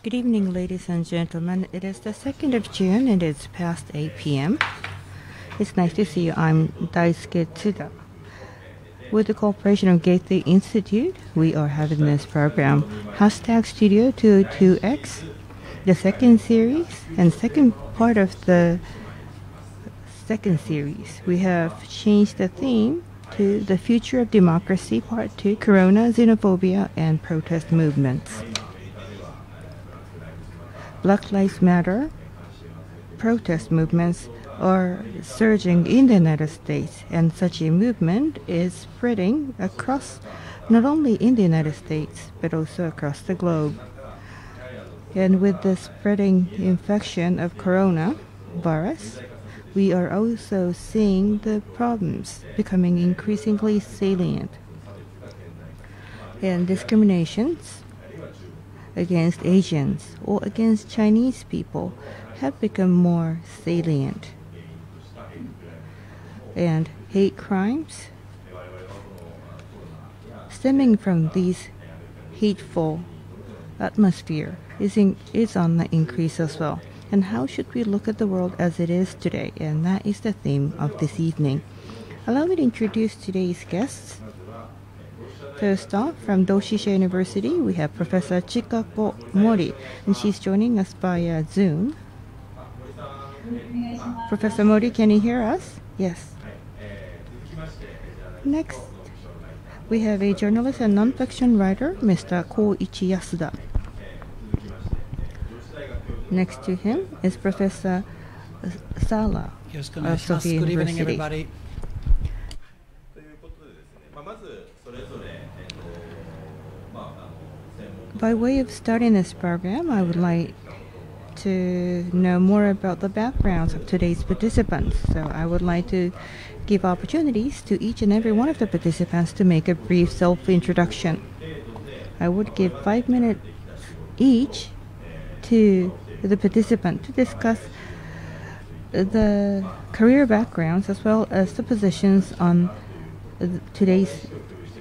Good evening, ladies and gentlemen. It is the 2nd of June and it's past 8 p.m. It's nice to see you. I'm Daisuke Tsuda. With the cooperation of Goethe-Institut, we are having this program, Hashtag Studio 202X, the second series, and second part of the second series. We have changed the theme to the future of democracy, Part 2, Corona, Xenophobia, and protest movements. Black Lives Matter protest movements are surging in the United States, and such a movement is spreading across not only in the United States but also across the globe. And with the spreading infection of coronavirus, we are also seeing the problems becoming increasingly salient. And discriminations against Asians or against Chinese people have become more salient. And hate crimes stemming from these hateful atmosphere is on the increase as well. And how should we look at the world as it is today? And that is the theme of this evening. Allow me to introduce today's guests. First off, from Doshisha University, we have Professor Chikako Mori, and she's joining us via Zoom. Professor Mori, can you hear us? Yes. Next, we have a journalist and non-fiction writer, Mr. Koichi Yasuda. Next to him is Professor Sala of Sophia University. Good evening, everybody. By way of starting this program, I would like to know more about the backgrounds of today's participants. So I would like to give opportunities to each and every one of the participants to make a brief self-introduction. I would give 5 minutes each to the participant to discuss the career backgrounds as well as the positions on today's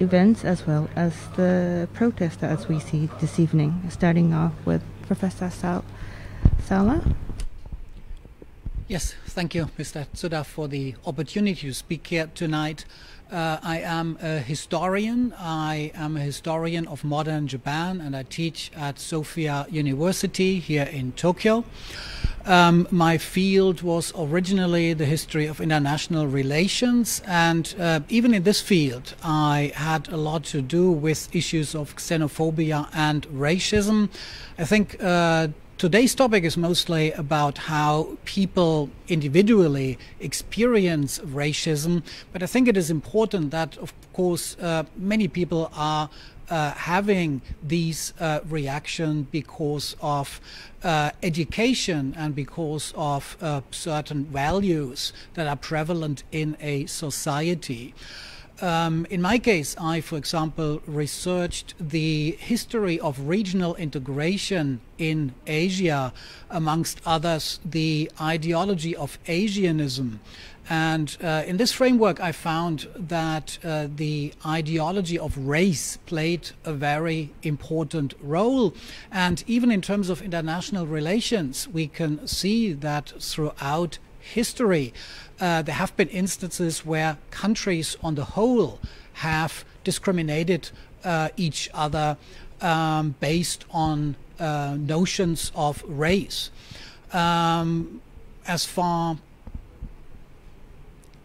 events as well as the protest as we see this evening. Starting off with Professor Sala. Yes, thank you, Mr. Tsuda, for the opportunity to speak here tonight. I am a historian. I am a historian of modern Japan, and I teach at Sophia University here in Tokyo. My field was originally the history of international relations, and even in this field I had a lot to do with issues of xenophobia and racism. I think today's topic is mostly about how people individually experience racism, but I think it is important that, of course, many people are having these reactions because of education and because of certain values that are prevalent in a society. In my case, I, for example, researched the history of regional integration in Asia, amongst others, the ideology of Asianism. And in this framework, I found that the ideology of race played a very important role. And even in terms of international relations, we can see that throughout history, there have been instances where countries on the whole have discriminated each other based on notions of race.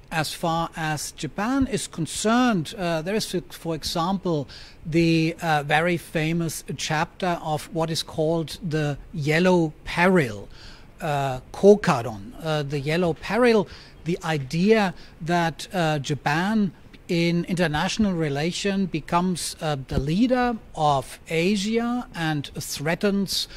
As far as Japan is concerned, there is, for example, the very famous chapter of what is called the Yellow Peril, Kokaron, the Yellow Peril, the idea that Japan in international relation becomes the leader of Asia and threatens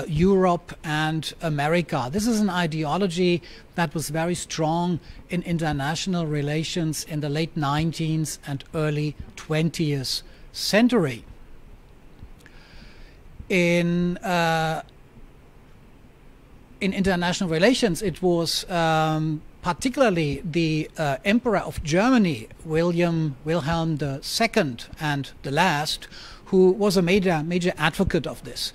Europe and America. This is an ideology that was very strong in international relations in the late 19th and early 20th century. In international relations, it was particularly the Emperor of Germany, Wilhelm II and the last, who was a major advocate of this.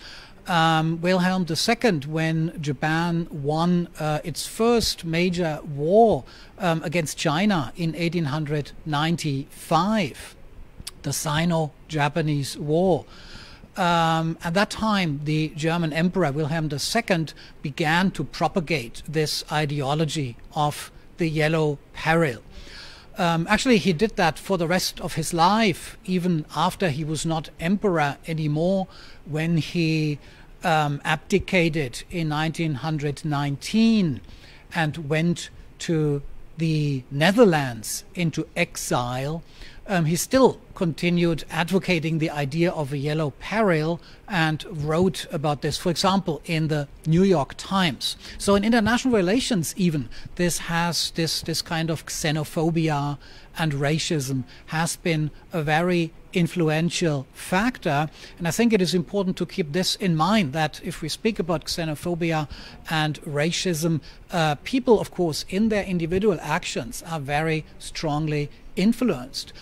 Wilhelm II, when Japan won its first major war against China in 1895, the Sino-Japanese War. At that time, the German Emperor Wilhelm II began to propagate this ideology of the yellow peril. Actually, he did that for the rest of his life, even after he was not emperor anymore, when he abdicated in 1919 and went to the Netherlands into exile. He still continued advocating the idea of a yellow peril and wrote about this, for example, in the New York Times. So in international relations even, this kind of xenophobia and racism has been a very influential factor. And I think it is important to keep this in mind, that if we speak about xenophobia and racism, people, of course, in their individual actions are very strongly influenced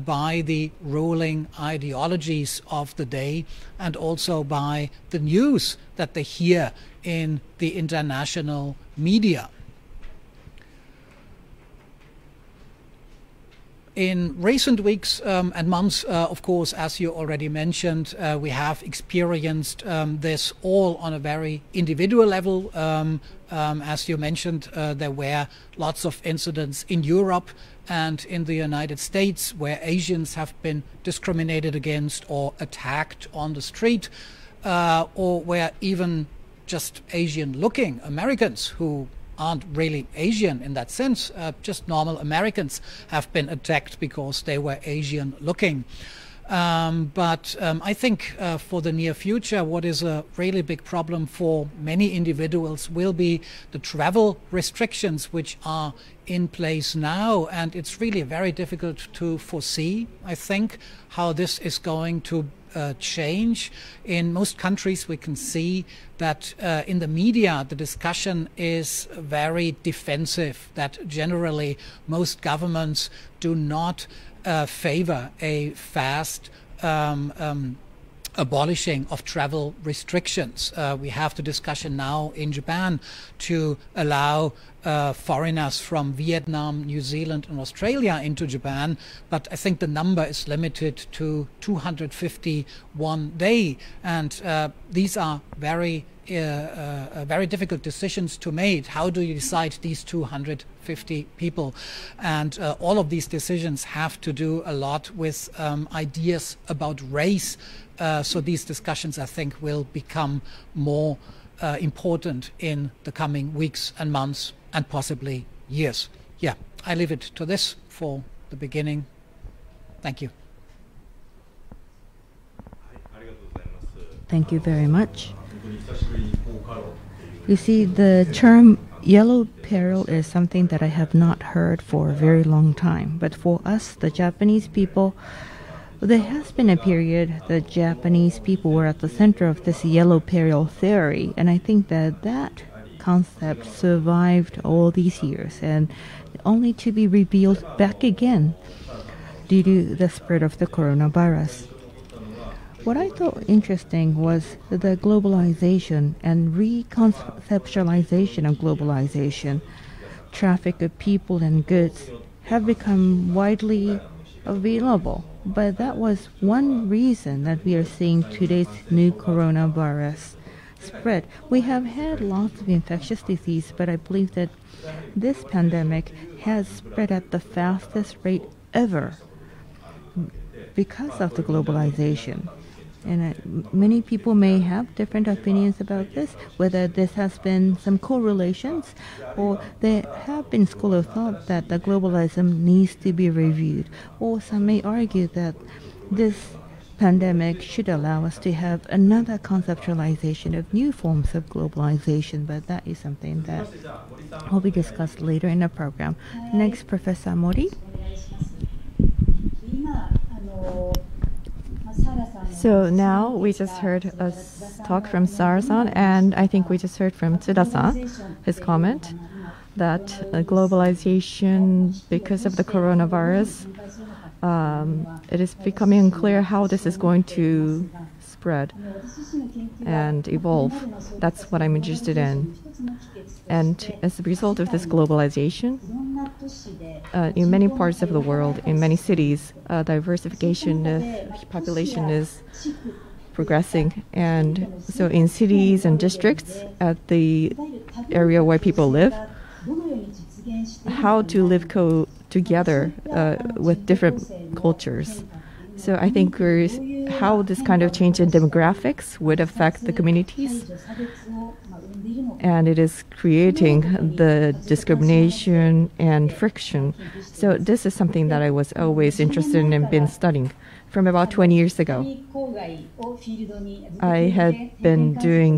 by the ruling ideologies of the day and also by the news that they hear in the international media. In recent weeks and months, of course, as you already mentioned, we have experienced this all on a very individual level. As you mentioned, there were lots of incidents in Europe and in the United States where Asians have been discriminated against or attacked on the street, or where even just Asian-looking Americans who aren't really Asian in that sense, just normal Americans have been attacked because they were Asian looking. But I think for the near future, what is a really big problem for many individuals will be the travel restrictions which are in place now. And it's really very difficult to foresee, I think, how this is going to change. In most countries we can see that in the media the discussion is very defensive, that generally most governments do not favor a fast abolishing of travel restrictions. We have the discussion now in Japan to allow foreigners from Vietnam, New Zealand and Australia into Japan, but I think the number is limited to 250 one day, and these are very difficult decisions to make. How do you decide these 250 people? And all of these decisions have to do a lot with ideas about race. So these discussions, I think, will become more important in the coming weeks and months and possibly years. Yeah, I leave it to this for the beginning. Thank you. Thank you very much. You see, the term yellow peril is something that I have not heard for a very long time. But for us, the Japanese people, there has been a period the Japanese people were at the center of this yellow peril theory. And I think that that concept survived all these years and only to be revealed back again due to the spread of the coronavirus. What I thought interesting was the globalization and reconceptualization of globalization. Traffic of people and goods have become widely available, but that was one reason that we are seeing today's new coronavirus spread. We have had lots of infectious disease, but I believe that this pandemic has spread at the fastest rate ever because of the globalization. And many people may have different opinions about this, whether this has been some correlations or there have been school of thought that the globalism needs to be reviewed, or some may argue that this pandemic should allow us to have another conceptualization of new forms of globalization, but that is something that will be discussed later in the program. Next, Professor Mori. So now we just heard a talk from Sara-san, and I think we just heard from Tsuda-san, his comment that globalization, because of the coronavirus, it is becoming unclear how this is going to spread and evolve. That's what I'm interested in. And as a result of this globalization, in many parts of the world, in many cities, diversification of population is progressing. And so in cities and districts, at the area where people live, how to live together with different cultures. So I think how this kind of change in demographics would affect the communities, and it is creating the discrimination and friction. So this is something that I was always interested in and been studying. From about 20 years ago, I had been doing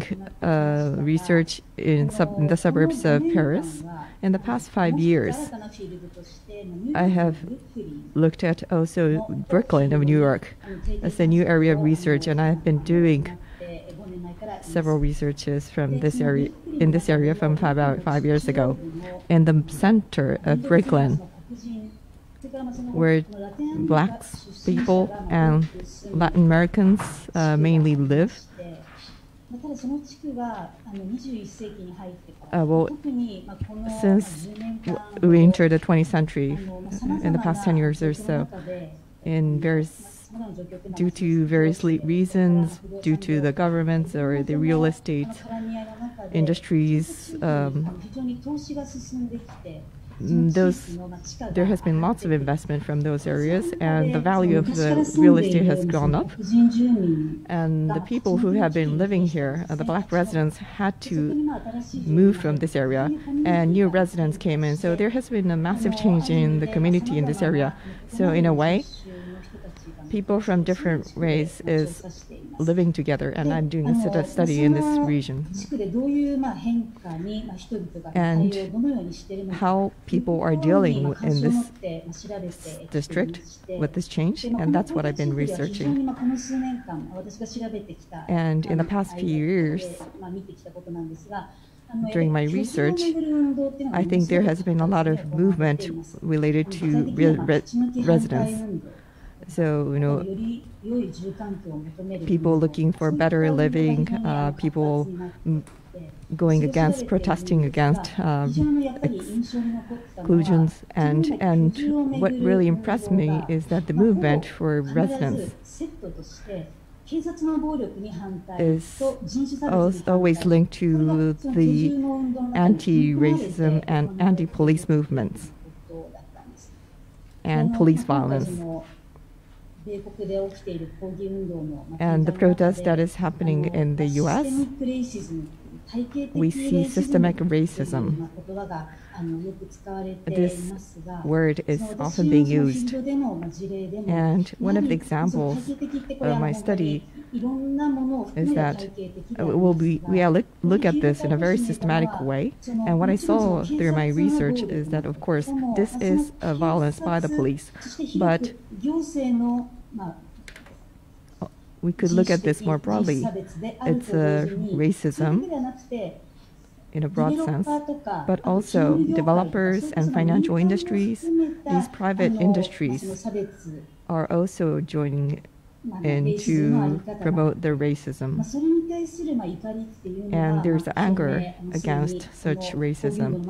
research in the suburbs of Paris. In the past 5 years, I have looked at also Brooklyn of New York as a new area of research, and I have been doing several researches from this area from about 5 years ago. In the center of Brooklyn, where black people and Latin Americans mainly live. Since we entered the 20th century, in the past 10 years or so, due to various reasons, due to the governments or the real estate industries, there has been lots of investment from those areas, and the value of the real estate has gone up. And the people who have been living here, the black residents, had to move from this area, and new residents came in. So there has been a massive change in the community in this area. So in a way, people from different race is living together, and I'm doing a study in this region. And how people are dealing in this district with this change, and that's what I've been researching. And in the past few years, during my research, I think there has been a lot of movement related to residents. So, people looking for better living, people protesting against exclusions. And what really impressed me is that the movement for residents is always linked to the anti-racism and anti-police movements and police violence. And the protest that is happening in the U.S., we see systemic racism. This word is often being used. And one of the examples of my study is that we look at this in a very systematic way. And what I saw through my research is that, of course, this is a violence by the police. But we could look at this more broadly. It's a racism in a broad sense, but also developers and financial industries, these private industries are also joining in to promote the racism. And there's anger against such racism,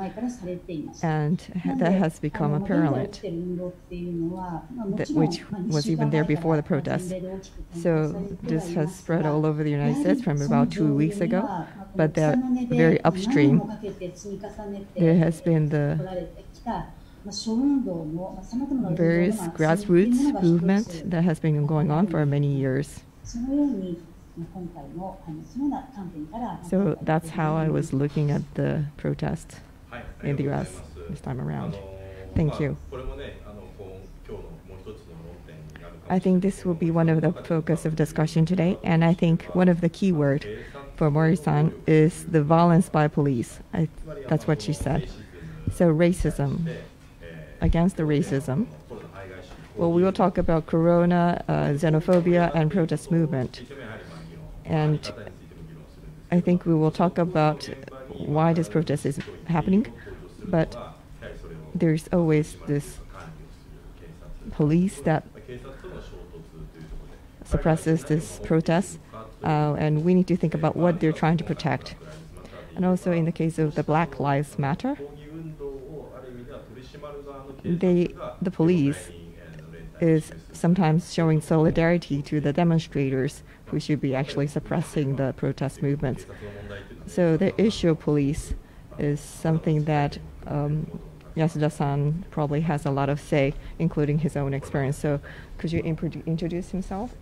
and that has become apparent, which was even there before the protest. So this has spread all over the United States from about 2 weeks ago, but they're very upstream. There has been the various grassroots movement that has been going on for many years. So that's how I was looking at the protest in the U.S. this time around. Thank you. I think this will be one of the focus of discussion today, and I think one of the key words for Mori-san is the violence by police. That's what she said. So racism, against the racism. Well, we will talk about Corona, xenophobia, and protest movement. And I think we will talk about why this protest is happening, but there's always this police that suppresses this protest, and we need to think about what they're trying to protect. And also in the case of the Black Lives Matter, the police is sometimes showing solidarity to the demonstrators who should be actually suppressing the protest movements. So the issue of police is something that Yasuda-san probably has a lot of say, including his own experience. So could you introduce yourself?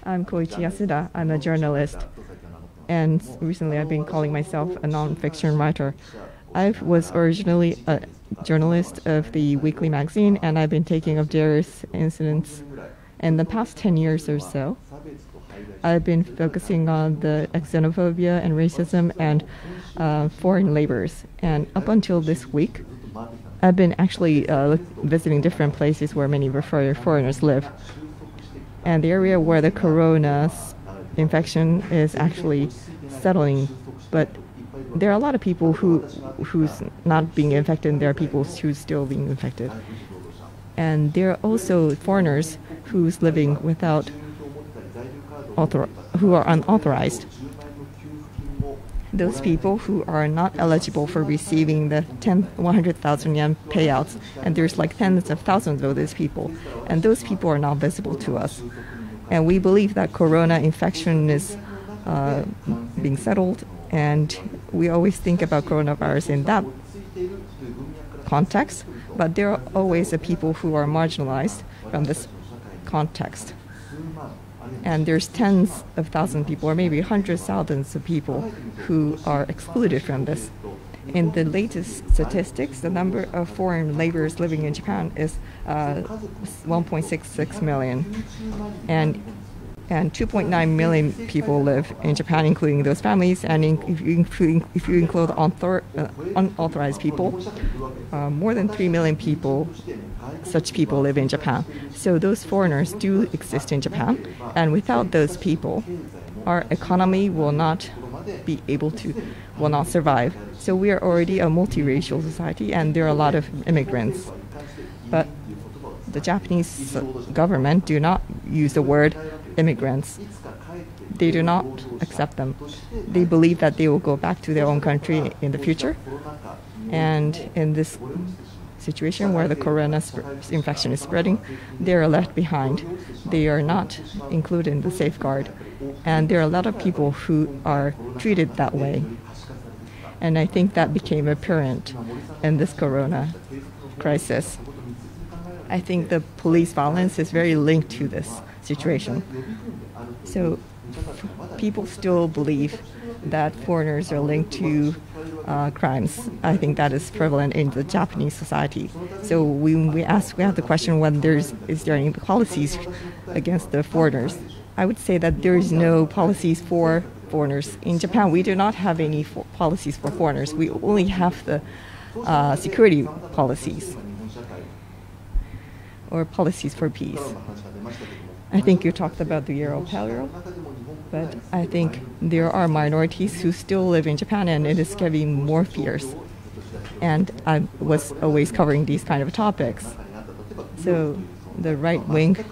I'm Koichi Yasuda. I'm a journalist. And recently I've been calling myself a non-fiction writer. I was originally a journalist of the weekly magazine, and I've been taking up various incidents. In the past 10 years or so, I've been focusing on the xenophobia and racism and foreign laborers. And up until this week, I've been actually visiting different places where many foreigners live. And the area where the corona infection is actually settling, but there are a lot of people who's not being infected, and there are people who's still being infected. And there are also foreigners who's living without who are unauthorized. Those people who are not eligible for receiving the 100,000 yen payouts, and there's like tens of thousands of those people, and those people are not visible to us. And we believe that corona infection is being settled, and we always think about coronavirus in that context, but there are always people who are marginalized from this context. And there's tens of thousands of people, or maybe hundreds of thousands of people who are excluded from this. In the latest statistics, the number of foreign laborers living in Japan is 1.66 million. And 2.9 million people live in Japan, including those families. And if you include unauthorized people, more than 3 million people, such people live in Japan. So those foreigners do exist in Japan, and without those people, our economy will not survive. So we are already a multiracial society, and there are a lot of immigrants. But the Japanese government do not use the word immigrants. They do not accept them. They believe that they will go back to their own country in the future. And in this situation where the corona infection is spreading, they are left behind. They are not included in the safeguard. And there are a lot of people who are treated that way. And I think that became apparent in this corona crisis. I think the police violence is very linked to this situation. So people still believe that foreigners are linked to crimes. I think that is prevalent in the Japanese society. So we have the question whether is there any policies against the foreigners. I would say that there is no policies for foreigners. In Japan, we do not have any policies for foreigners. We only have the security policies or policies for peace. I think you talked about the Euro Paleo, but I think there are minorities who still live in Japan, and it is getting more fierce. And I was always covering these kind of topics. So the right wing,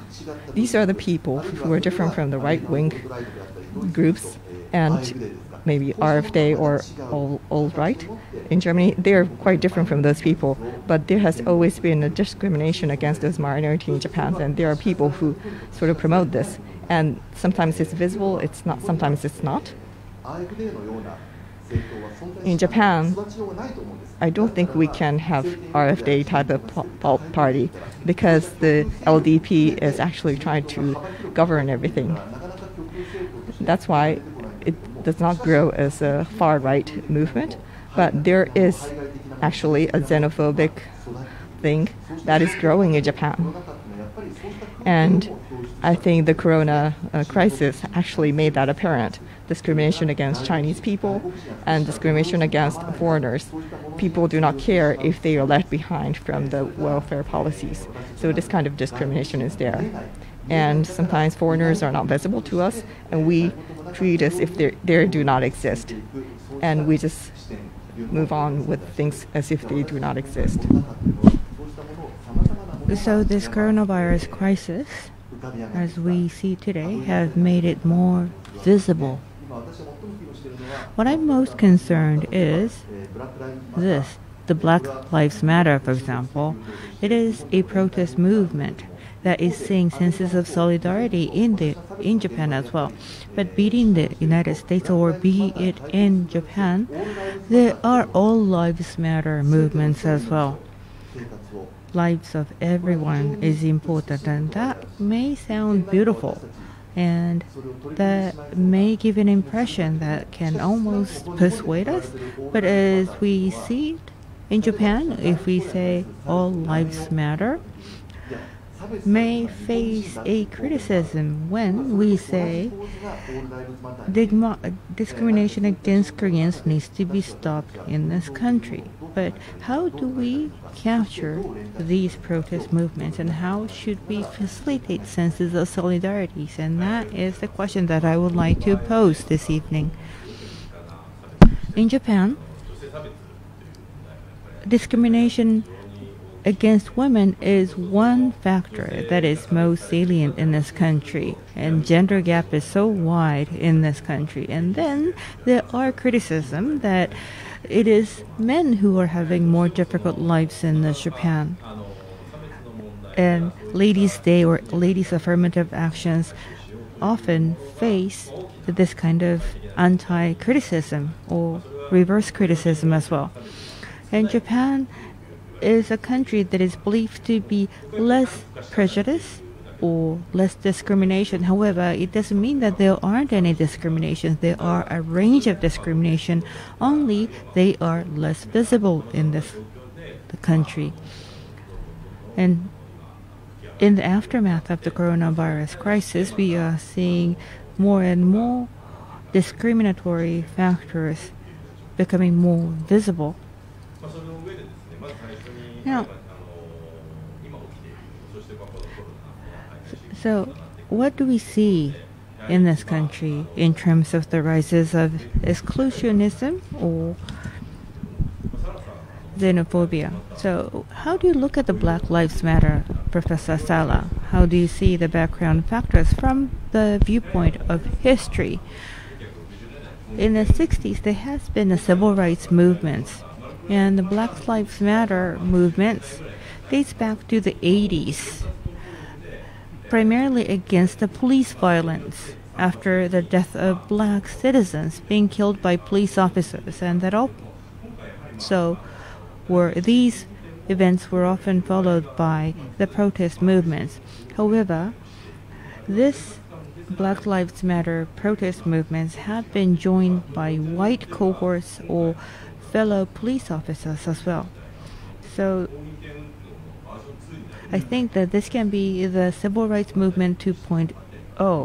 these are the people who are different from the right wing groups, and maybe AfD or alt-right in Germany, they're quite different from those people. But there has always been a discrimination against those minorities in Japan, and there are people who sort of promote this. And sometimes it's visible, it's not, sometimes it's not. In Japan, I don't think we can have AfD type of party, because the LDP is actually trying to govern everything. That's why it does not grow as a far-right movement, but there is actually a xenophobic thing that is growing in Japan. And I think the corona crisis actually made that apparent. Discrimination against Chinese people and discrimination against foreigners. People do not care if they are left behind from the welfare policies. So this kind of discrimination is there. And sometimes foreigners are not visible to us, and we treat as if they do not exist. And we just move on with things as if they do not exist. So this coronavirus crisis as we see today, have made it more visible. What I'm most concerned is this. The Black Lives Matter, for example. It is a protest movement that is seeing senses of solidarity in Japan as well. But be it in the United States or be it in Japan, there are all lives matter movements as well. Lives of everyone is important, and that may sound beautiful, and that may give an impression that can almost persuade us. But as we see it in Japan, if we say all lives matter, may face a criticism when we say discrimination against Koreans needs to be stopped in this country. But how do we capture these protest movements, and how should we facilitate senses of solidarity? And that is the question that I would like to pose this evening. In Japan, discrimination against women is one factor that is most salient in this country, and gender gap is so wide in this country. And then there are criticism that it is men who are having more difficult lives in Japan. And Ladies' Day or ladies' affirmative actions often face this kind of anti-criticism or reverse criticism as well. And Japan is a country that is believed to be less prejudice or less discrimination. However, it doesn't mean that there aren't any discriminations. There are a range of discrimination, only they are less visible in the country. And in the aftermath of the coronavirus crisis, we are seeing more and more discriminatory factors becoming more visible. Now, so what do we see in this country in terms of the rises of exclusionism or xenophobia? So how do you look at the Black Lives Matter, Professor Sala? How do you see the background factors from the viewpoint of history? In the 60s, there has been a civil rights movement, and the Black Lives Matter movements dates back to the 80s, primarily against the police violence after the death of black citizens being killed by police officers, and that also these events were often followed by the protest movements. However, this Black Lives Matter protest movements have been joined by white cohorts or fellow police officers as well. So I think that this can be the civil rights movement 2.0.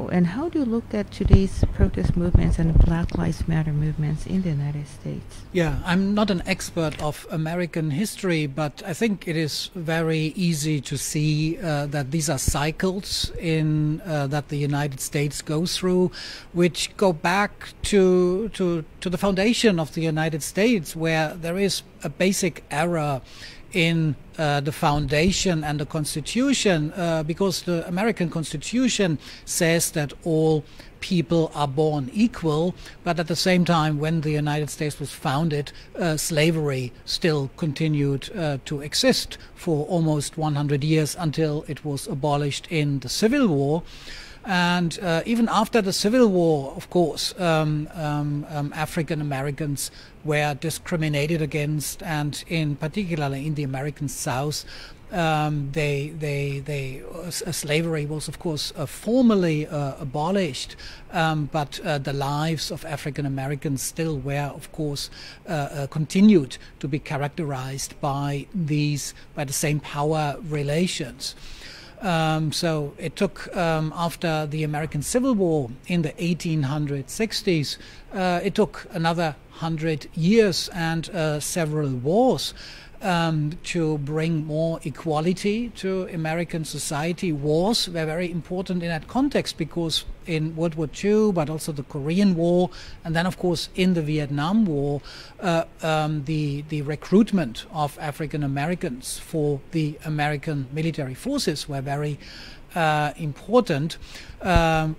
And how do you look at today's protest movements and Black Lives Matter movements in the United States? Yeah, I'm not an expert of American history, but I think it is very easy to see that these are cycles that the United States goes through, which go back to the foundation of the United States, where there is a basic error in the foundation and the Constitution, because the American Constitution says that all people are born equal, but at the same time, when the United States was founded, slavery still continued to exist for almost 100 years until it was abolished in the Civil War. And even after the Civil War, of course, African Americans were discriminated against, and in particularly in the American South, slavery was, of course, formally abolished, but the lives of African Americans still were, of course, continued to be characterized by the same power relations. So it took, after the American Civil War in the 1860s, it took another 100 years and several wars to bring more equality to American society. Wars were very important in that context, because in World War II, but also the Korean War, and then of course in the Vietnam War, the recruitment of African Americans for the American military forces were very important,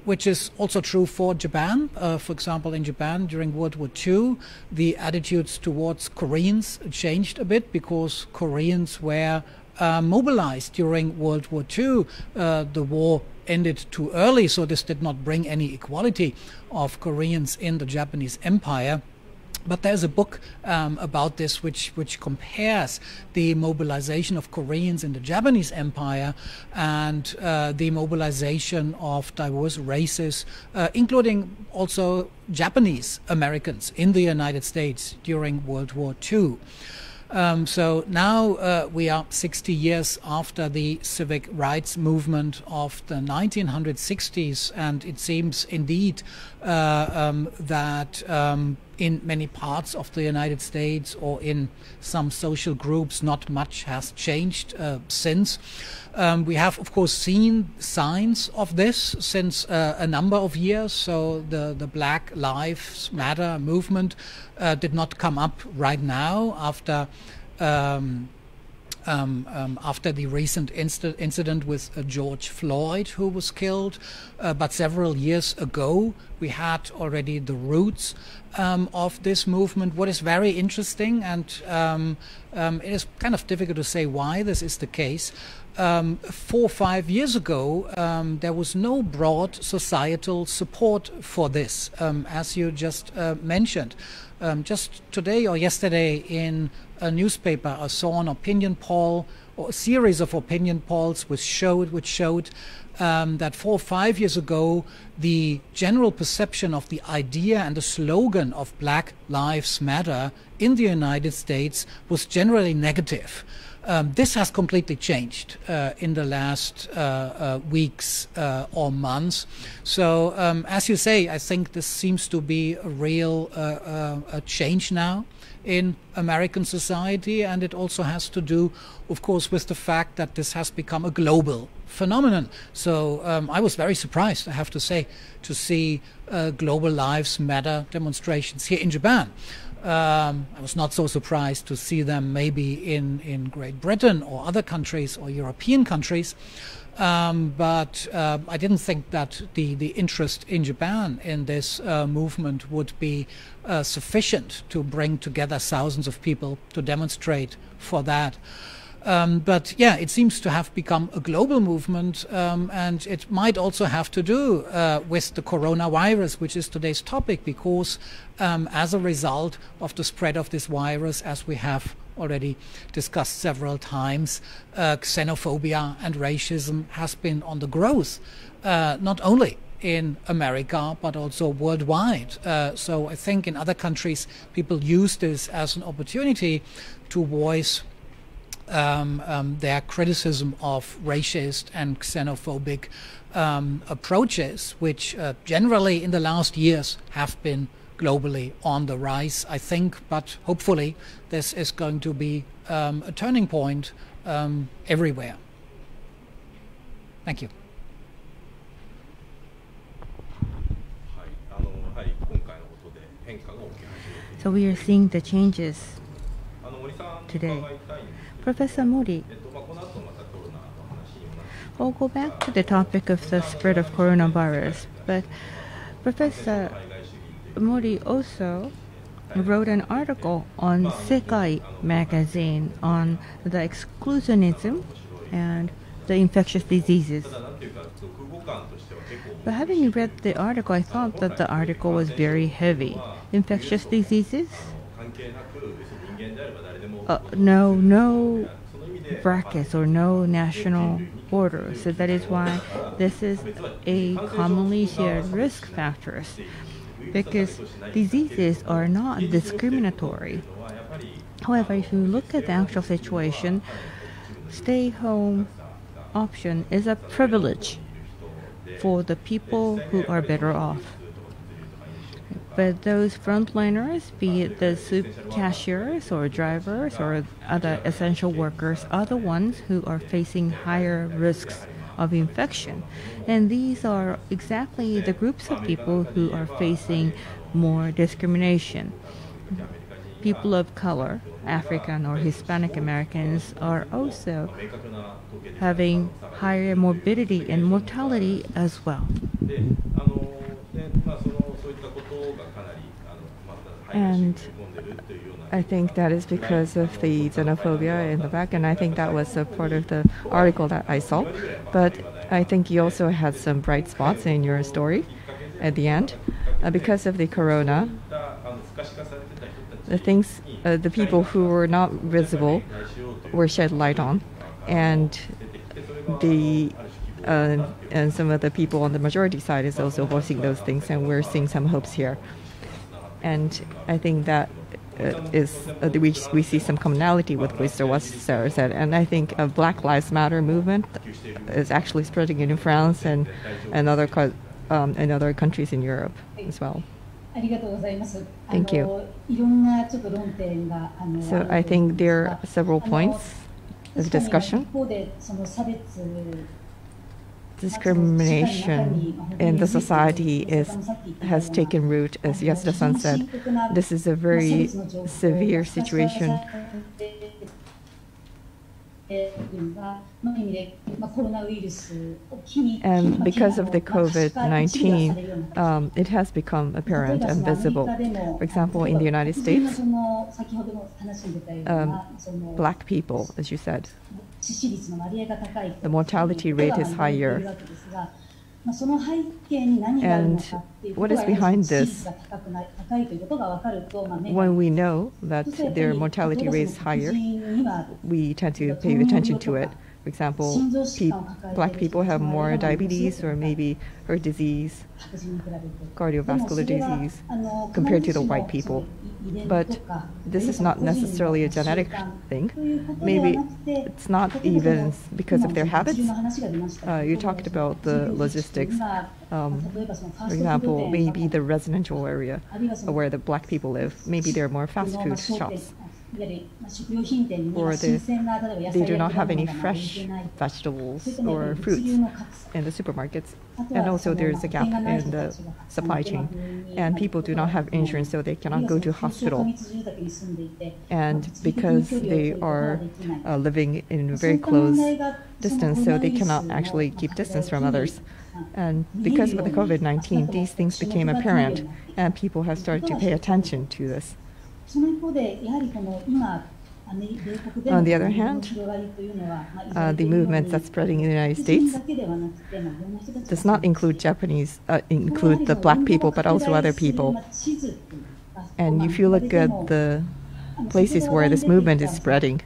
which is also true for Japan. For example, in Japan during World War II, the attitudes towards Koreans changed a bit because Koreans were mobilized during World War II. The war ended too early, so this did not bring any equality of Koreans in the Japanese Empire. But there's a book about this which compares the mobilization of Koreans in the Japanese Empire and the mobilization of diverse races, including also Japanese Americans in the United States during World War II. So now we are 60 years after the civic rights movement of the 1960s, and it seems indeed that in many parts of the United States or in some social groups not much has changed since. We have of course seen signs of this since a number of years. So the Black Lives Matter movement did not come up right now after the recent incident with George Floyd, who was killed, but several years ago we had already the roots of this movement. What is very interesting, and it is kind of difficult to say why this is the case, 4 or 5 years ago there was no broad societal support for this, as you just mentioned. Just today or yesterday in a newspaper I saw an opinion poll, or a series of opinion polls which showed that 4 or 5 years ago the general perception of the idea and the slogan of Black Lives Matter in the United States was generally negative. This has completely changed in the last weeks or months. So as you say, I think this seems to be a real a change now in American society, and it also has to do, of course, with the fact that this has become a global phenomenon. So I was very surprised, I have to say, to see Global Lives Matter demonstrations here in Japan. I was not so surprised to see them maybe in Great Britain or other countries or European countries, but I didn't think that the interest in Japan in this movement would be sufficient to bring together thousands of people to demonstrate for that. But yeah, it seems to have become a global movement, and it might also have to do with the coronavirus, which is today's topic, because as a result of the spread of this virus, as we have already discussed several times, xenophobia and racism has been on the growth, not only in America but also worldwide. So I think in other countries people use this as an opportunity to voice their criticism of racist and xenophobic approaches, which generally in the last years have been globally on the rise, I think, but hopefully this is going to be a turning point everywhere. Thank you. So we are seeing the changes today. Professor Mori, we'll go back to the topic of the spread of coronavirus, but Professor Mori also wrote an article on Sekai magazine on the exclusionism and the infectious diseases. But having read the article, I thought that the article was very heavy. Infectious diseases? No brackets or no national border. So that is why this is a commonly shared risk factors, because diseases are not discriminatory. However, if you look at the actual situation, stay-home option is a privilege for the people who are better off. But those frontliners, be it the soup cashiers or drivers or other essential workers, are the ones who are facing higher risks of infection. And these are exactly the groups of people who are facing more discrimination. people of color, African or Hispanic Americans, are also having higher morbidity and mortality as well. And I think that is because of the xenophobia in the back, and I think that was a part of the article that I saw. But I think you also had some bright spots in your story at the end. Because of the corona, the people who were not visible were shed light on, and and some of the people on the majority side is also voicing those things, and we're seeing some hopes here. And I think that we see some commonality with what Sarah said. And I think a Black Lives Matter movement is actually spreading in France and other countries in Europe as well. Thank you. So I think there are several points of discussion. Discrimination in the society has taken root, as Yasuda-san said. This is a very severe situation. And because of the COVID-19, it has become apparent and visible. For example, in the United States, black people, as you said, the mortality rate is higher. And what is behind this? When we know that their mortality rate is higher, we tend to pay attention to it. For example, black people have more diabetes or maybe heart disease, cardiovascular disease, compared to the white people. But this is not necessarily a genetic thing. Maybe it's not even because of their habits. You talked about the logistics. For example, maybe the residential area where the black people live, maybe there are more fast food shops. Or they do not have any fresh vegetables or fruits in the supermarkets. And also there's a gap in the supply chain. And people do not have insurance, so they cannot go to hospital. And because they are living in a very close distance, so they cannot actually keep distance from others. And because of the COVID-19, these things became apparent, and people have started to pay attention to this. On the other hand, the movement that's spreading in the United States does not include include the black people, but also other people. And if you look at the places where this movement is spreading,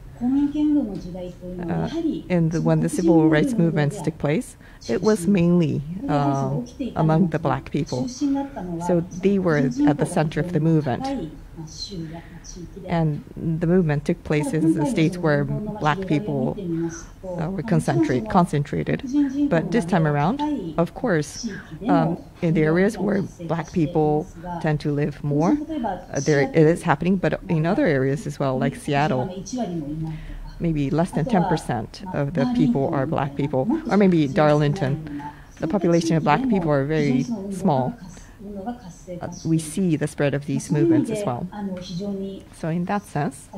when the civil rights movements took place, it was mainly among the black people. So they were at the center of the movement. And the movement took place in the states where black people were concentrated. But this time around, of course, in the areas where black people tend to live more, it is happening, but in other areas as well, like Seattle, maybe less than 10% of the people are black people, or maybe Darlington. The population of black people are very small. We see the spread of these movements as well. So in that sense,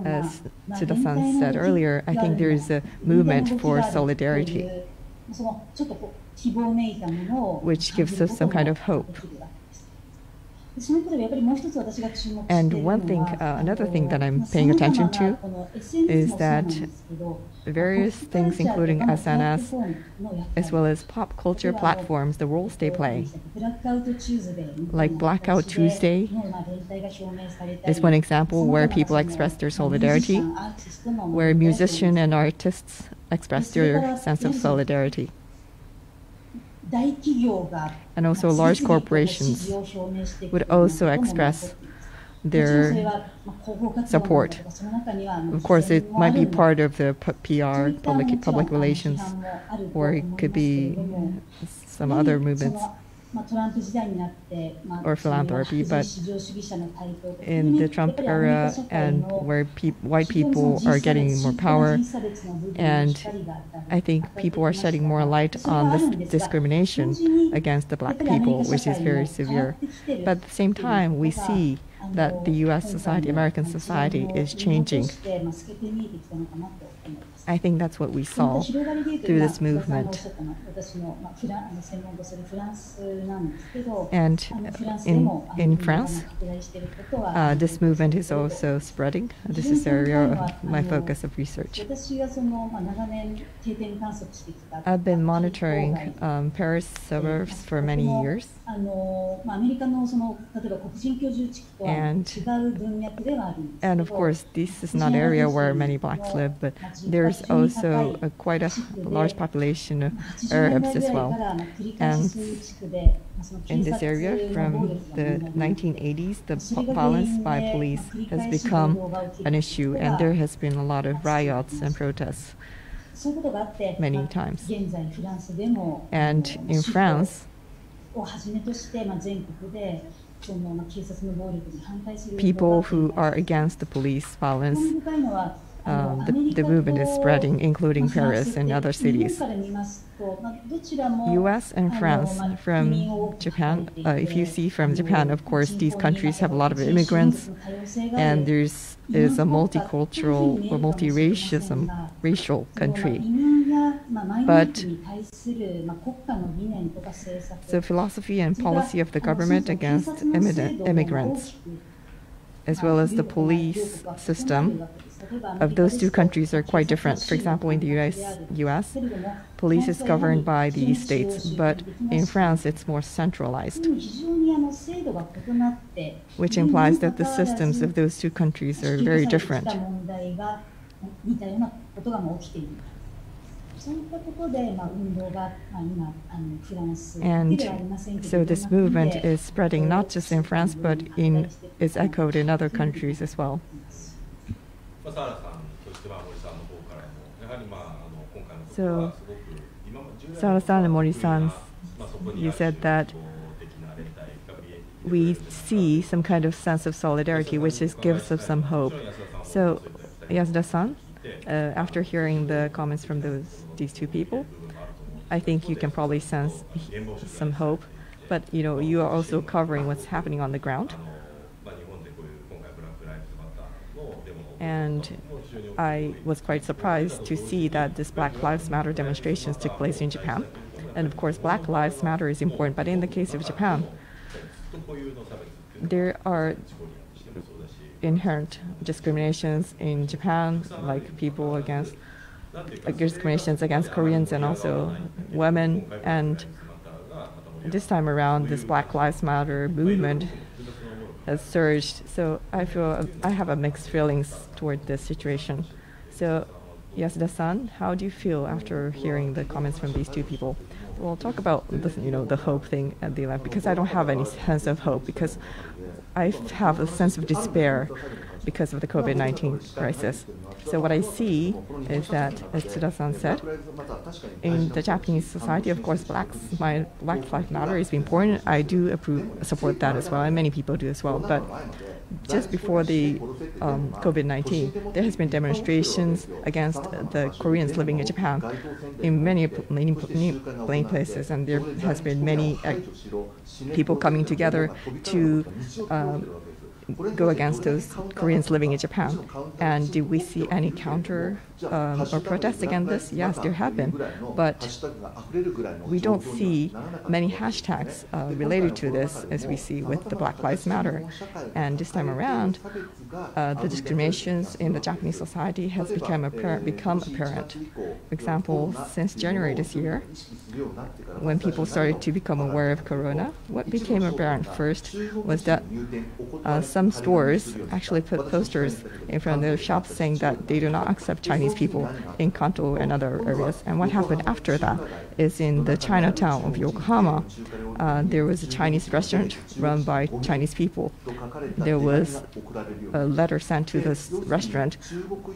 as Tsuda-san said earlier, I think there is a movement for solidarity, which gives us some kind of hope. And another thing that I'm paying attention to is that various things, including SNS, as well as pop culture platforms, the roles they play. Like Blackout Tuesday is one example where people express their solidarity, where musicians and artists express their sense of solidarity. And also large corporations would also express their support. Of course, it might be part of the PR, public relations, or it could be some other movements or philanthropy. But in the Trump era, and where white people are getting more power, and I think people are shedding more light on this discrimination against the black people, which is very severe. But at the same time, we see that the U.S. society, American society is changing. I think that's what we saw through this movement. And in France, this movement is also spreading. This is the area of my focus of research. I've been monitoring Paris suburbs for many years. And of course, this is not an area where many blacks live, but there's also quite a large population of Arabs as well. And in this area, from the 1980s, the violence by police has become an issue, and there has been a lot of riots and protests many times. And in France, people who are against the police violence, the movement is spreading, including Paris and other cities. US and France, from Japan, if you see from Japan, of course, these countries have a lot of immigrants, and there's is a multicultural or multiracial country. But the philosophy and policy of the government against immigrants, as well as the police system of those two countries, are quite different. For example, in the US, police is governed by the states, but in France it's more centralized, which implies that the systems of those two countries are very different. And so this movement is spreading not just in France, but is echoed in other countries as well. So, Sara-san and Mori-san, you said that we see some kind of sense of solidarity, which gives us some hope. So, Yasuda-san, after hearing the comments from these two people, I think you can probably sense some hope. But you are also covering what's happening on the ground. And I was quite surprised to see that this Black Lives Matter demonstrations took place in Japan. And of course, Black Lives Matter is important, but in the case of Japan, there are inherent discriminations in Japan, like discriminations against Koreans and also women. And this time around, this Black Lives Matter movement has surged. So I feel I have a mixed feelings toward this situation. So Yasuda-san, how do you feel after hearing the comments from these two people? We'll talk about the hope thing at the end, because I don't have any sense of hope, because I have a sense of despair because of the COVID-19 crisis. So what I see is that, as Tsuda-san said, in the Japanese society, of course, Black Lives Matter is important. I do support that as well, and many people do as well. But just before the COVID-19, there has been demonstrations against the Koreans living in Japan in many places, and there has been many people coming together to go against those Koreans living in Japan. And did we see any counter or protests against this? Yes, there have been, but we don't see many hashtags related to this as we see with the Black Lives Matter. And this time around, the discriminations in the Japanese society has become apparent. For example, since January this year, when people started to become aware of Corona, what became apparent first was that some stores actually put posters in front of their shops saying that they do not accept Chinese people in Kanto and other areas. And what happened after that is in the Chinatown of Yokohama, there was a Chinese restaurant run by Chinese people. There was a letter sent to this restaurant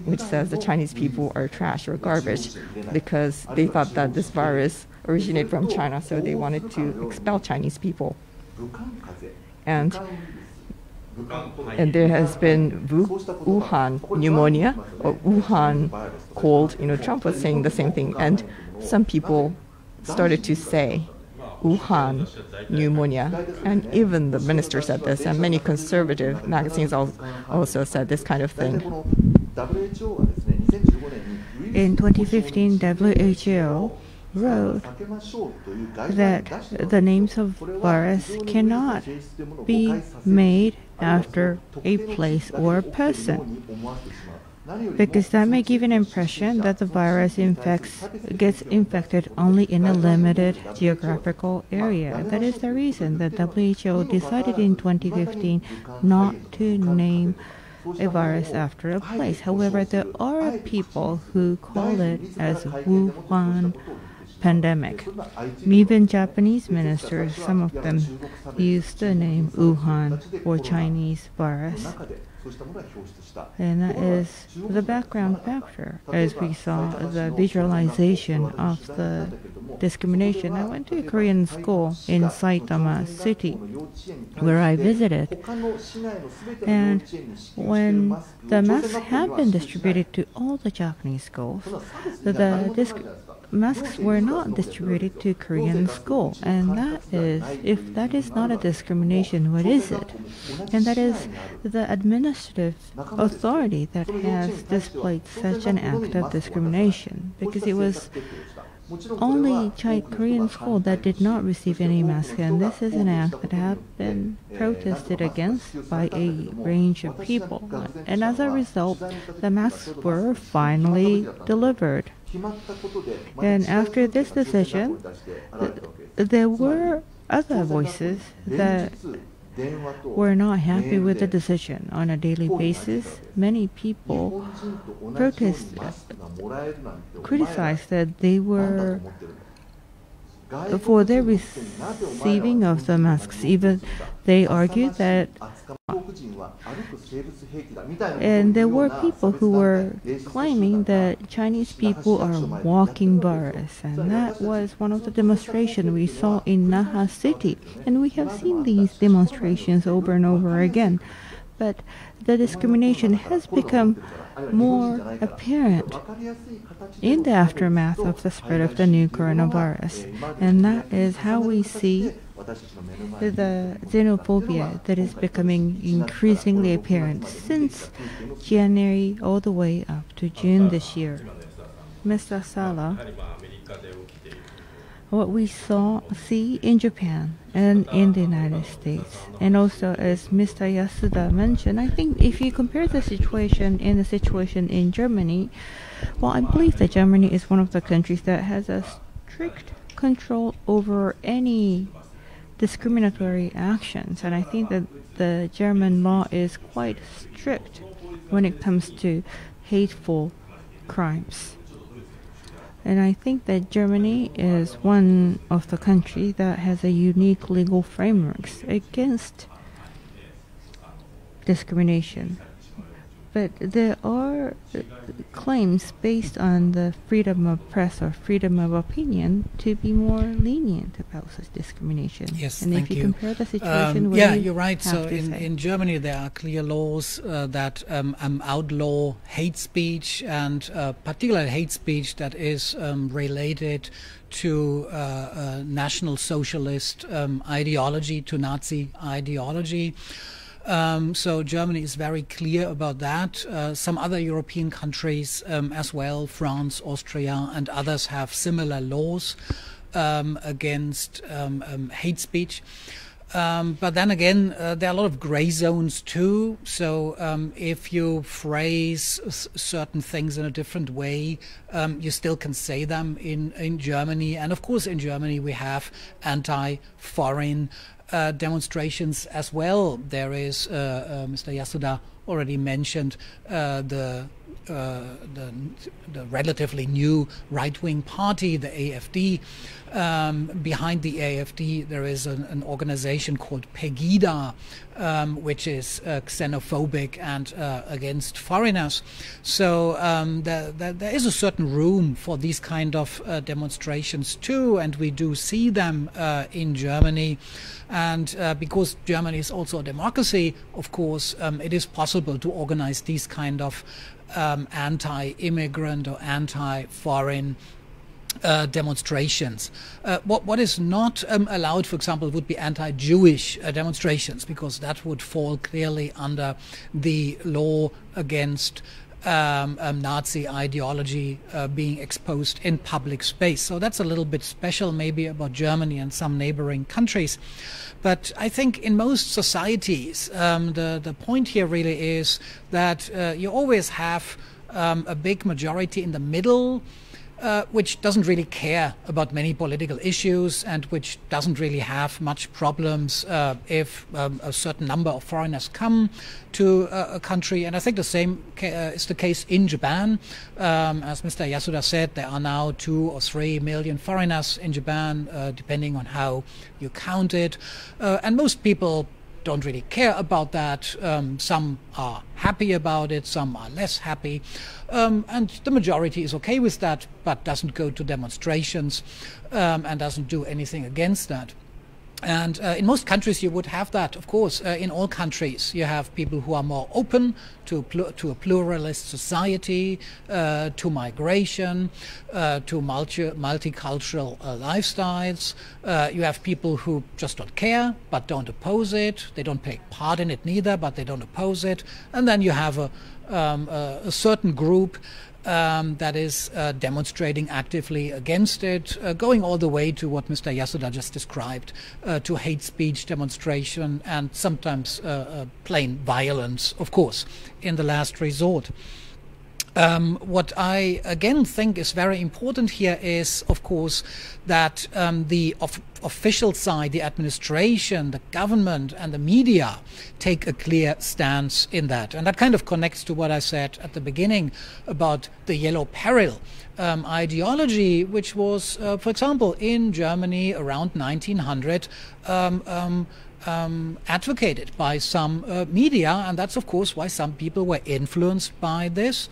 which says the Chinese people are trash or garbage, because they thought that this virus originated from China, so they wanted to expel Chinese people. And there has been Wuhan pneumonia or Wuhan cold. Trump was saying the same thing, and some people started to say Wuhan pneumonia. And even the minister said this, and many conservative magazines also said this kind of thing. In 2015, WHO wrote that the names of virus cannot be made after a place or a person, because that may give an impression that the virus gets infected only in a limited geographical area. That is the reason that WHO decided in 2015 not to name a virus after a place. However, there are people who call it as Wuhan pandemic. Even Japanese ministers, some of them use the name Wuhan or Chinese virus. And that is the background factor, as we saw the visualization of the discrimination. I went to a Korean school in Saitama City, where I visited. And when the masks have been distributed to all the Japanese schools, the masks were not distributed to Korean school, and that is, if that is not a discrimination, what is it? And that is the administrative authority that has displayed such an act of discrimination, because it was only Korean school that did not receive any mask, and this is an act that has been protested against by a range of people. And as a result, the masks were finally delivered. And after this decision, there were other voices that were not happy with the decision. On a daily basis, many people criticized that they were for their receiving of the masks. Even they argued that, and there were people who were claiming that Chinese people are walking virus, and that was one of the demonstrations we saw in Naha City, and we have seen these demonstrations over and over again. But the discrimination has become more apparent in the aftermath of the spread of the new coronavirus, and that is how we see the xenophobia that is becoming increasingly apparent since January all the way up to June this year. Mr. Sala, what we see in Japan and in the United States, and also as Mr. Yasuda mentioned, I think if you compare the situation in Germany, well, I believe that Germany is one of the countries that has a strict control over any discriminatory actions, and I think that the German law is quite strict when it comes to hateful crimes. And I think that Germany is one of the countries that has a unique legal frameworks against discrimination. But there are claims based on the freedom of press or freedom of opinion to be more lenient about such discrimination. Yes, and thank if you compare the situation, yeah, you're right. So in Germany, there are clear laws that outlaw hate speech, and particular hate speech that is related to National Socialist ideology, to Nazi ideology. So Germany is very clear about that. Some other European countries as well, France, Austria, and others have similar laws against hate speech. But then again, there are a lot of gray zones too. So if you phrase certain things in a different way, you still can say them in Germany. And of course, in Germany, we have anti-foreign demonstrations as well. There is, Mr. Yasuda already mentioned the relatively new right-wing party, the AfD. Behind the AfD, there is an organization called Pegida, which is xenophobic and against foreigners. So there is a certain room for these kind of demonstrations too, and we do see them in Germany. And because Germany is also a democracy, of course, it is possible to organize these kind of anti-immigrant or anti-foreign demonstrations. What is not allowed, for example, would be anti-Jewish demonstrations, because that would fall clearly under the law against Nazi ideology being exposed in public space. So that's a little bit special maybe about Germany and some neighboring countries. But I think in most societies, the point here really is that you always have a big majority in the middle, which doesn't really care about many political issues and which doesn't really have much problems if a certain number of foreigners come to a country. And I think the same is the case in Japan. As Mr. Yasuda said, there are now 2 or 3 million foreigners in Japan, depending on how you count it. And most people don't really care about that. Some are happy about it, some are less happy, and the majority is okay with that, but doesn't go to demonstrations and doesn't do anything against that. And in most countries you would have that, of course. In all countries you have people who are more open to a pluralist society, to migration, to multicultural lifestyles. You have people who just don't care but don't oppose it. They don't take part in it neither, but they don't oppose it. And then you have a certain group that is demonstrating actively against it, going all the way to what Mr. Yasuda just described, to hate speech demonstration and sometimes plain violence, of course, in the last resort. What I again think is very important here is, of course, that the official side, the administration, the government and the media take a clear stance in that. And that kind of connects to what I said at the beginning about the yellow peril ideology, which was, for example, in Germany around 1900, advocated by some media, and that's of course why some people were influenced by this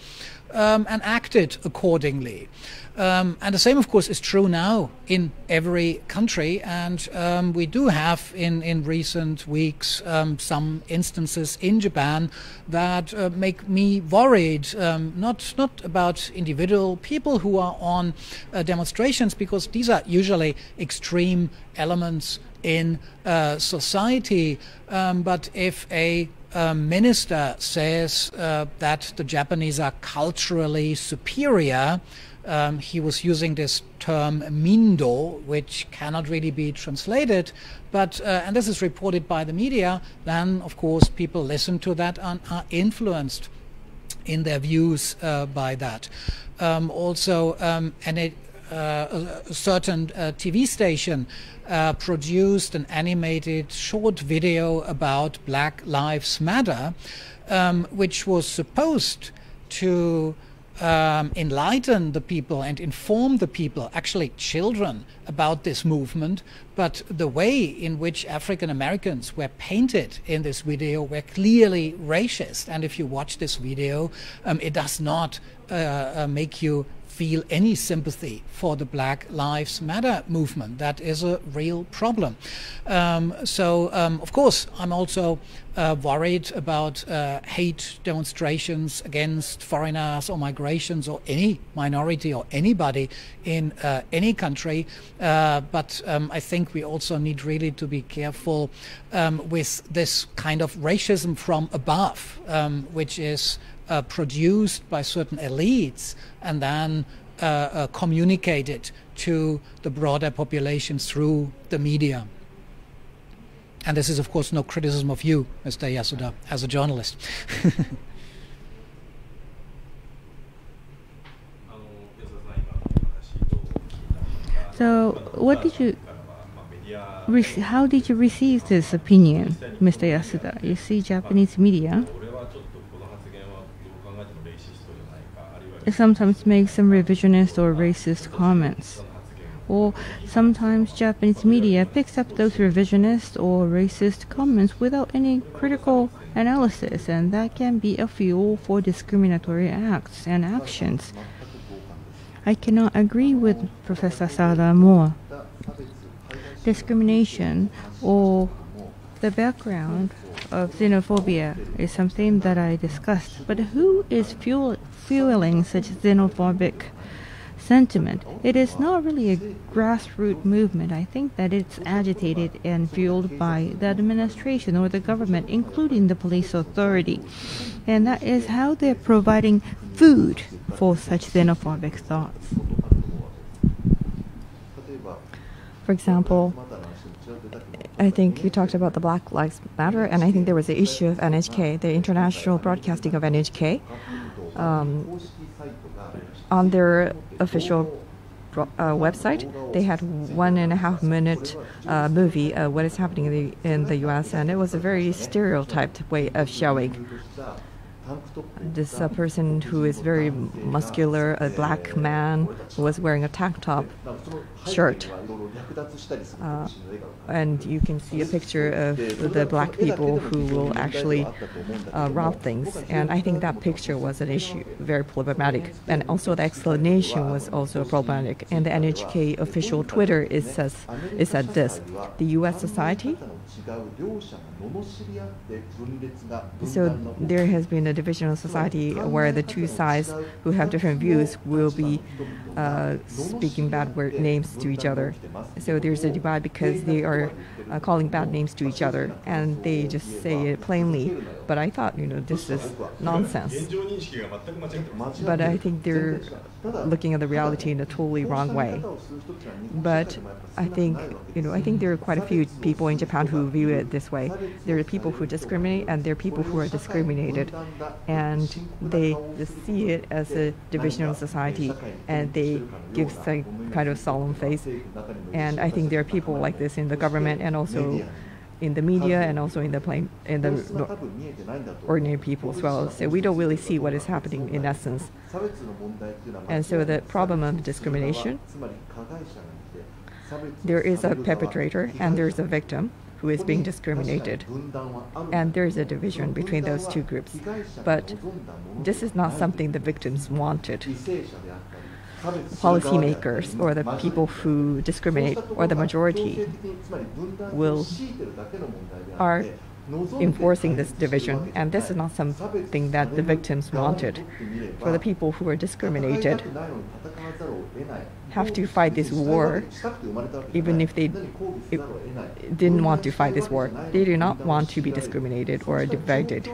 and acted accordingly. And the same, of course, is true now in every country, and we do have in recent weeks some instances in Japan that make me worried, not about individual people who are on demonstrations, because these are usually extreme elements in society, but if a minister says that the Japanese are culturally superior, he was using this term mindo, which cannot really be translated, but and this is reported by the media, then of course people listen to that and are influenced in their views by that. Also, a certain TV station produced an animated short video about Black Lives Matter, which was supposed to enlighten the people and inform the people, actually children, about this movement. But the way in which African Americans were painted in this video were clearly racist. And if you watch this video, it does not make you feel any sympathy for the Black Lives Matter movement. That is a real problem. Of course, I'm also worried about hate demonstrations against foreigners or migrations or any minority or anybody in any country. But I think we also need really to be careful with this kind of racism from above, which is produced by certain elites and then communicated to the broader population through the media. And this is, of course, no criticism of you, Mr. Yasuda, as a journalist. So, how did you receive this opinion, Mr. Yasuda? You see Japanese media sometimes make some revisionist or racist comments. Or sometimes Japanese media picks up those revisionist or racist comments without any critical analysis, and that can be a fuel for discriminatory acts and actions. I cannot agree with Professor Sada more. Discrimination or the background of xenophobia is something that I discussed, but who is fueling such xenophobic sentiment. It is not really a grassroots movement. I think that it's agitated and fueled by the administration or the government, including the police authority. And that is how they're providing food for such xenophobic thoughts. For example, I think you talked about the Black Lives Matter, and I think there was the issue of NHK, the international broadcasting of NHK. On their official website, they had 1.5 minute movie what is happening in the U.S., and it was a very stereotyped way of showing this person who is very muscular, a black man who was wearing a tank top shirt. And you can see a picture of the black people who will actually rob things. And I think that picture was an issue, very problematic. And also the explanation was also problematic. And the NHK official Twitter said this: the U.S. society. So there has been a division of society where the two sides who have different views will be speaking bad names to each other. So there's a divide because they are calling bad names to each other, and they just say it plainly. But I thought, this is nonsense. But I think they're looking at the reality in a totally wrong way. But I think there are quite a few people in Japan who view it this way. There are people who discriminate, and there are people who are discriminated, and they just see it as a division of society, and they give some kind of solemn face. And I think there are people like this in the government, and also in the media, and also in the ordinary people as well. So we don't really see what is happening in essence. And so the problem of discrimination, there is a perpetrator and there is a victim who is being discriminated, and there is a division between those two groups. But this is not something the victims wanted. Policymakers or the people who discriminate, or the majority, are enforcing this division, and this is not something that the victims wanted. For the people who are discriminated, have to fight this war, even if they didn't want to fight this war. They do not want to be discriminated or divided,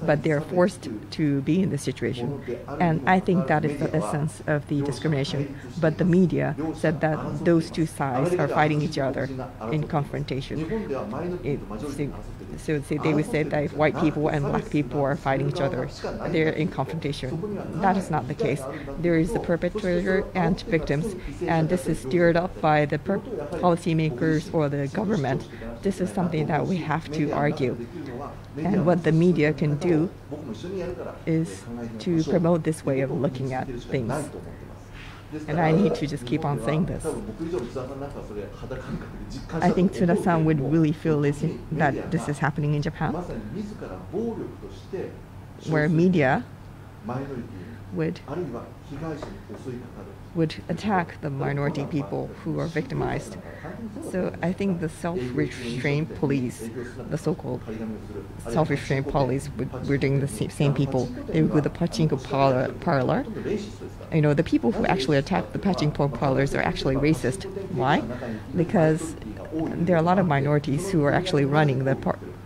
but they are forced to be in this situation. And I think that is the essence of the discrimination. But the media said that those two sides are fighting each other in confrontation. So they would say that if white people and black people are fighting each other, they're in confrontation. That is not the case. There is the perpetrator and victims, and this is stirred up by the policymakers or the government. This is something that we have to argue. And what the media can do is to promote this way of looking at things. And I need to just keep on saying this. I think Tsuda-san would really feel that this is happening in Japan, where media would attack the minority people who are victimized. So I think the self-restraint police, the so-called self-restraint police, were doing the same people. They would go to the pachinko parlor. The people who actually attack the pachinko parlors are actually racist. Why? Because there are a lot of minorities who are actually running the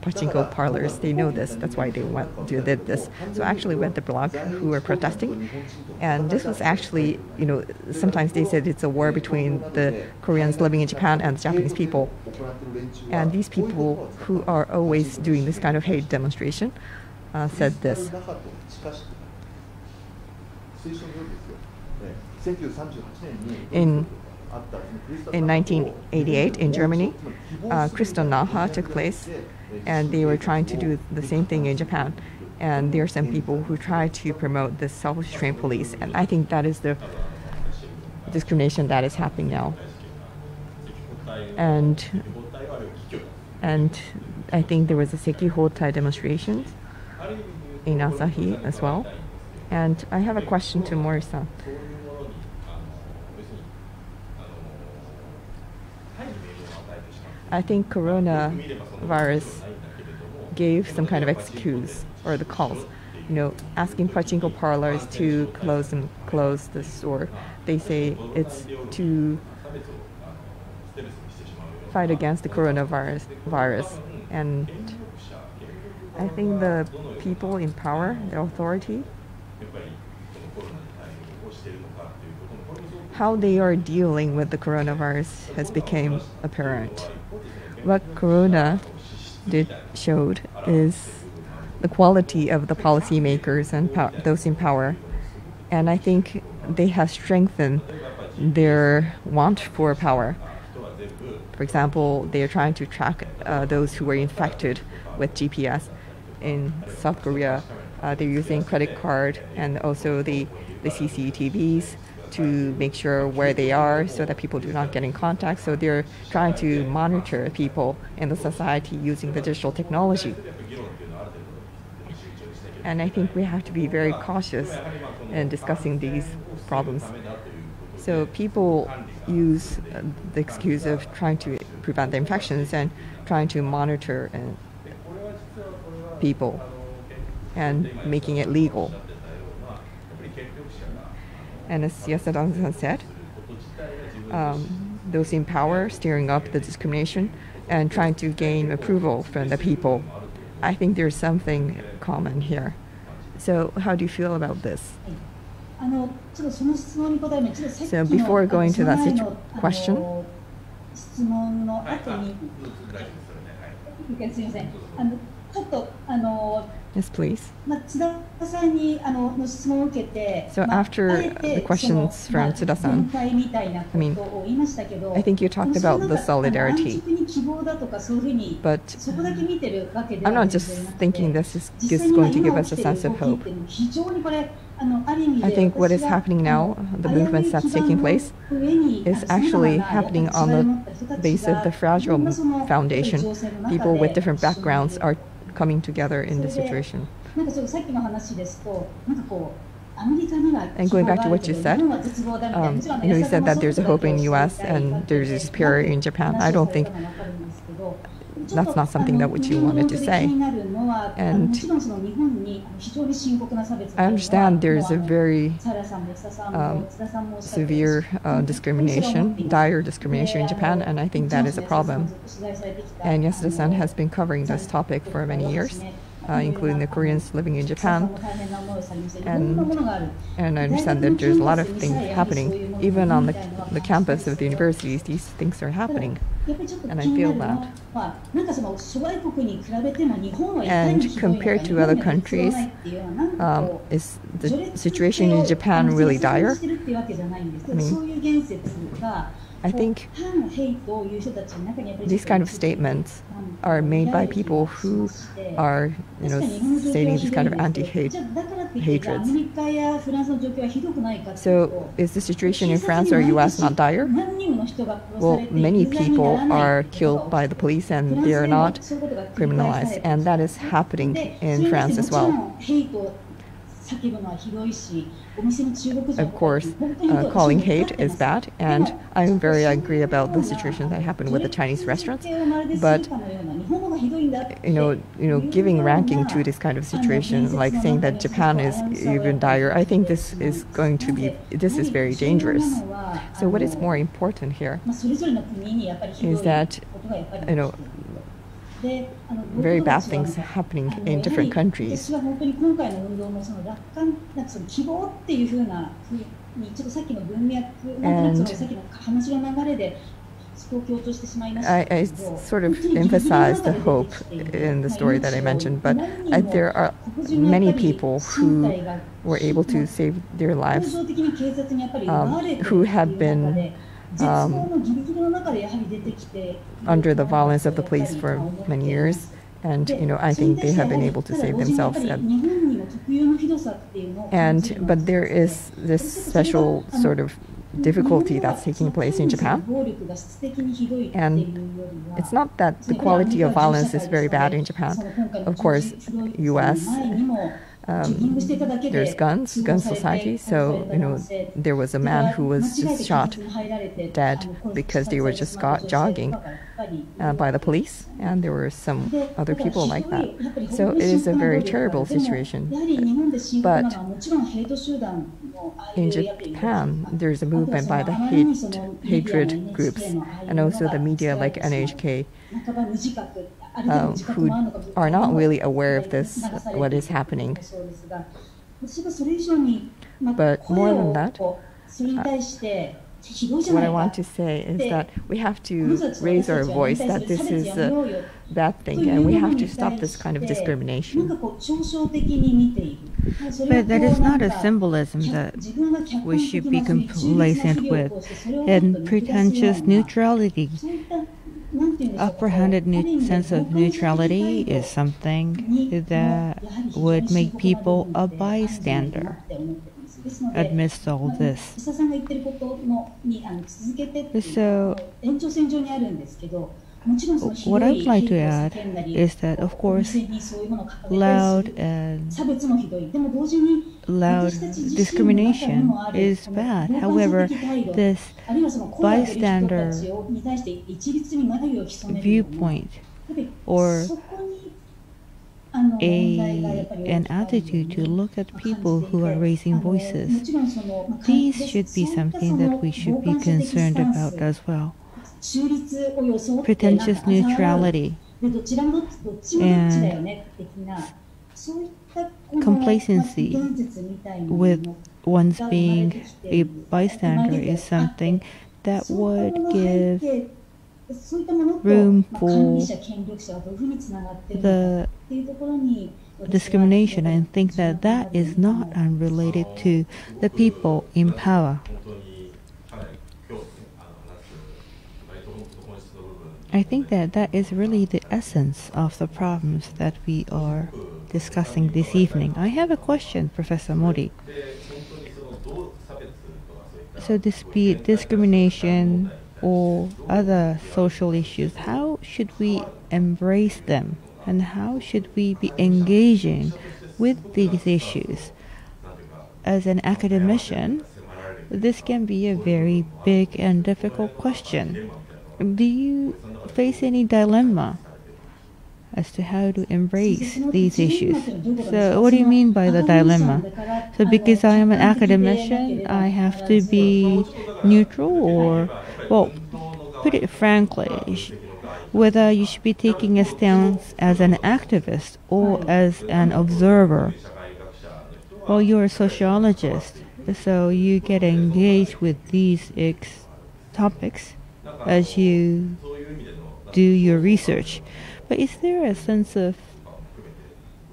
pachinko parlors. They know this. That's why they did this. So I actually read the blog who were protesting, and this was actually, sometimes they said it's a war between the Koreans living in Japan and the Japanese people. And these people who are always doing this kind of hate demonstration said this. In 1988 in Germany, Kristallnacht took place, and they were trying to do the same thing in Japan. And there are some people who try to promote the self-restraint police, and I think that is the discrimination that is happening now. And I think there was a Sekihotai demonstration in Asahi as well. And I have a question to Mori-san. I think coronavirus gave some kind of excuse or the calls, asking pachinko parlors to close the store. They say it's to fight against the coronavirus. And I think the people in power, the authority, how they are dealing with the coronavirus has become apparent. What Corona showed is the quality of the policymakers and those in power. And I think they have strengthened their want for power. For example, they are trying to track those who were infected with GPS. In South Korea, they're using credit card and also the CCTVs to make sure where they are so that people do not get in contact. So they're trying to monitor people in the society using the digital technology. And I think we have to be very cautious in discussing these problems. So people use the excuse of trying to prevent the infections and trying to monitor people and making it legal. And as Yasada said, those in power steering up the discrimination and trying to gain approval from the people. I think there's something common here. So how do you feel about this? So before going to that question, yes, please. So after the questions from Tsuda-san, I think you talked about the solidarity, but I'm not just thinking this is just going to give us a sense of hope. I think what is happening now, the movements that's taking place, is actually happening on the base of the fragile foundation. People with different backgrounds are coming together in this situation. And going back to what you said, you said that there's a hope in the U.S. and there's a despair in Japan. I don't think that's not something that what you wanted to say. And I understand there's a very severe discrimination, dire discrimination in Japan, and I think that is a problem. And Yasuda-san has been covering this topic for many years, including the Koreans living in Japan. And I understand that there's a lot of things happening. Even on the campus of the universities, these things are happening. And I feel that. And compared to other countries, is the situation in Japan really dire? I think these kind of statements are made by people who are, stating this kind of anti-hatreds. So is the situation in France or US not dire? Well, many people are killed by the police and they are not criminalized, and that is happening in France as well. Of course, calling hate is bad, and I very agree about the situation that happened with the Chinese restaurants. But giving ranking to this kind of situation, like saying that Japan is even dire, I think this is is very dangerous. So what is more important here is that very bad things happening in different countries. And I sort of emphasize the hope in the story that I mentioned, but there are many people who were able to save their lives, who have been under the violence of the police for many years, and I think they have been able to save themselves. But there is this special sort of difficulty that's taking place in Japan, and it's not that the quality of violence is very bad in Japan. Of course, U.S. there's gun society. So, there was a man who was just shot dead because they were just jogging by the police, and there were some other people like that. So it is a very terrible situation. But in Japan, there's a movement by the hatred groups and also the media like NHK, who are not really aware of this, what is happening. But more than that, what I want to say is that we have to raise our voice that this is a bad thing, and we have to stop this kind of discrimination. But that is not a symbolism that we should be complacent with. And pretentious neutrality, upper-handed sense of neutrality is something that would make people a bystander amidst all this. So, what I'd like to add is that, of course, loud discrimination is bad. However, this bystander viewpoint or an attitude to look at people who are raising voices, these should be something that we should be concerned about as well. Pretentious neutrality and complacency with one's being a bystander is something that would give room for the discrimination, and think that that is not unrelated to the people in power. I think that that is really the essence of the problems that we are discussing this evening. I have a question, Professor Mori. So this be it discrimination or other social issues, how should we embrace them, and how should we be engaging with these issues? As an academician, this can be a very big and difficult question. Do you face any dilemma as to how to embrace these issues? So what do you mean by the dilemma? So because I am an academician, I have to be neutral, or, well, put it frankly, whether you should be taking a stance as an activist or as an observer. Well, you're a sociologist, so you get engaged with these topics as you do your research. But is there a sense of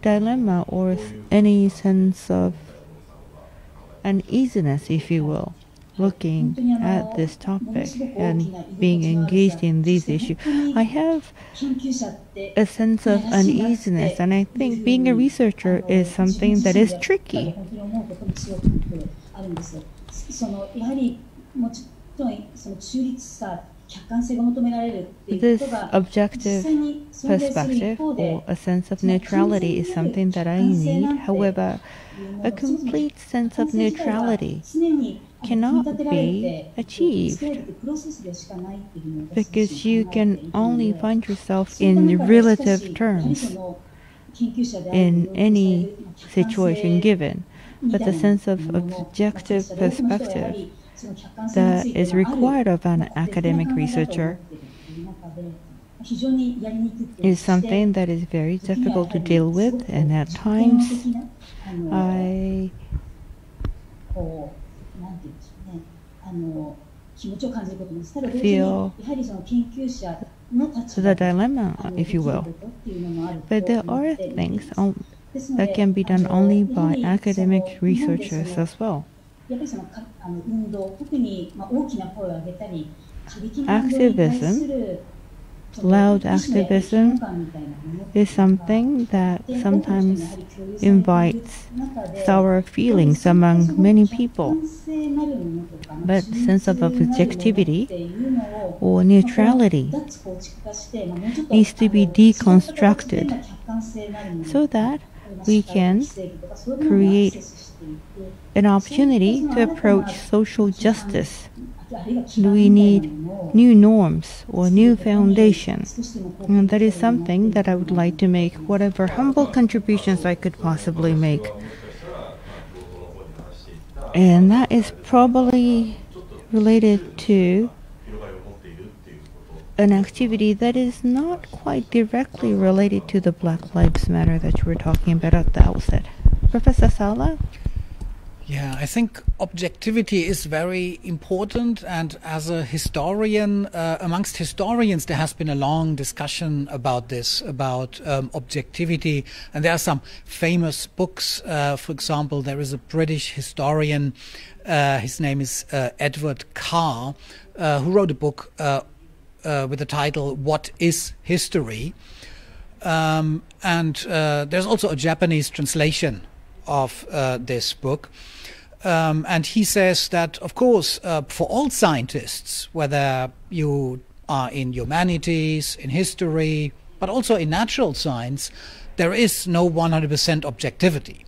dilemma or any sense of uneasiness, if you will, looking at this topic and being engaged in these issues? I have a sense of uneasiness, and I think being a researcher is something that is tricky. This objective perspective or a sense of neutrality is something that I need. However, a complete sense of neutrality cannot be achieved because you can only find yourself in relative terms in any situation given. But the sense of objective perspective that is required of an academic researcher is something that is very difficult to deal with, and at times I feel the dilemma, if you will. But there are things that can be done only by academic researchers as well. Activism, loud activism, is something that sometimes invites sour feelings among many people. But sense of objectivity or neutrality needs to be deconstructed so that we can create an opportunity to approach social justice. We need new norms or new foundation. And that is something that I would like to make whatever humble contributions I could possibly make. And that is probably related to an activity that is not quite directly related to the Black Lives Matter that you were talking about at the outset. Professor Sala? Yeah, I think objectivity is very important, and as a historian, amongst historians there has been a long discussion about this, about objectivity, and there are some famous books. For example, there is a British historian, his name is Edward Carr, who wrote a book with the title "What is History?" And there's also a Japanese translation of this book. And he says that, of course, for all scientists, whether you are in humanities, in history, but also in natural science, there is no 100% objectivity.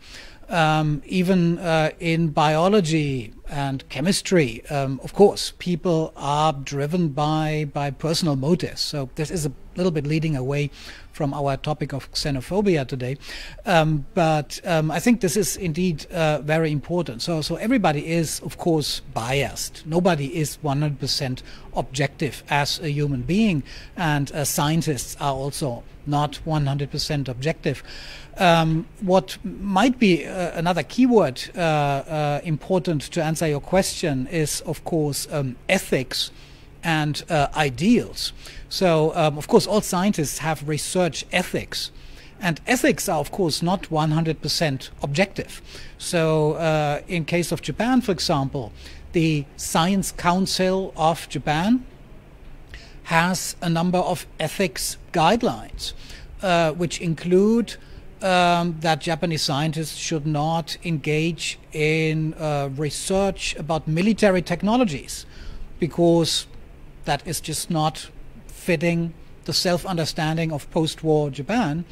Even in biology and chemistry, of course, people are driven by personal motives. So this is a little bit leading away from our topic of xenophobia today. But I think this is indeed very important. So everybody is, of course, biased. Nobody is 100% objective as a human being, and scientists are also not 100% objective. What might be another keyword important to answer your question is, of course, ethics and ideals. So, of course, all scientists have research ethics, and ethics are, of course, not 100% objective. So, in case of Japan, for example, the Science Council of Japan has a number of ethics guidelines, which include that Japanese scientists should not engage in research about military technologies, because that is just not fitting the self-understanding of post-war Japan.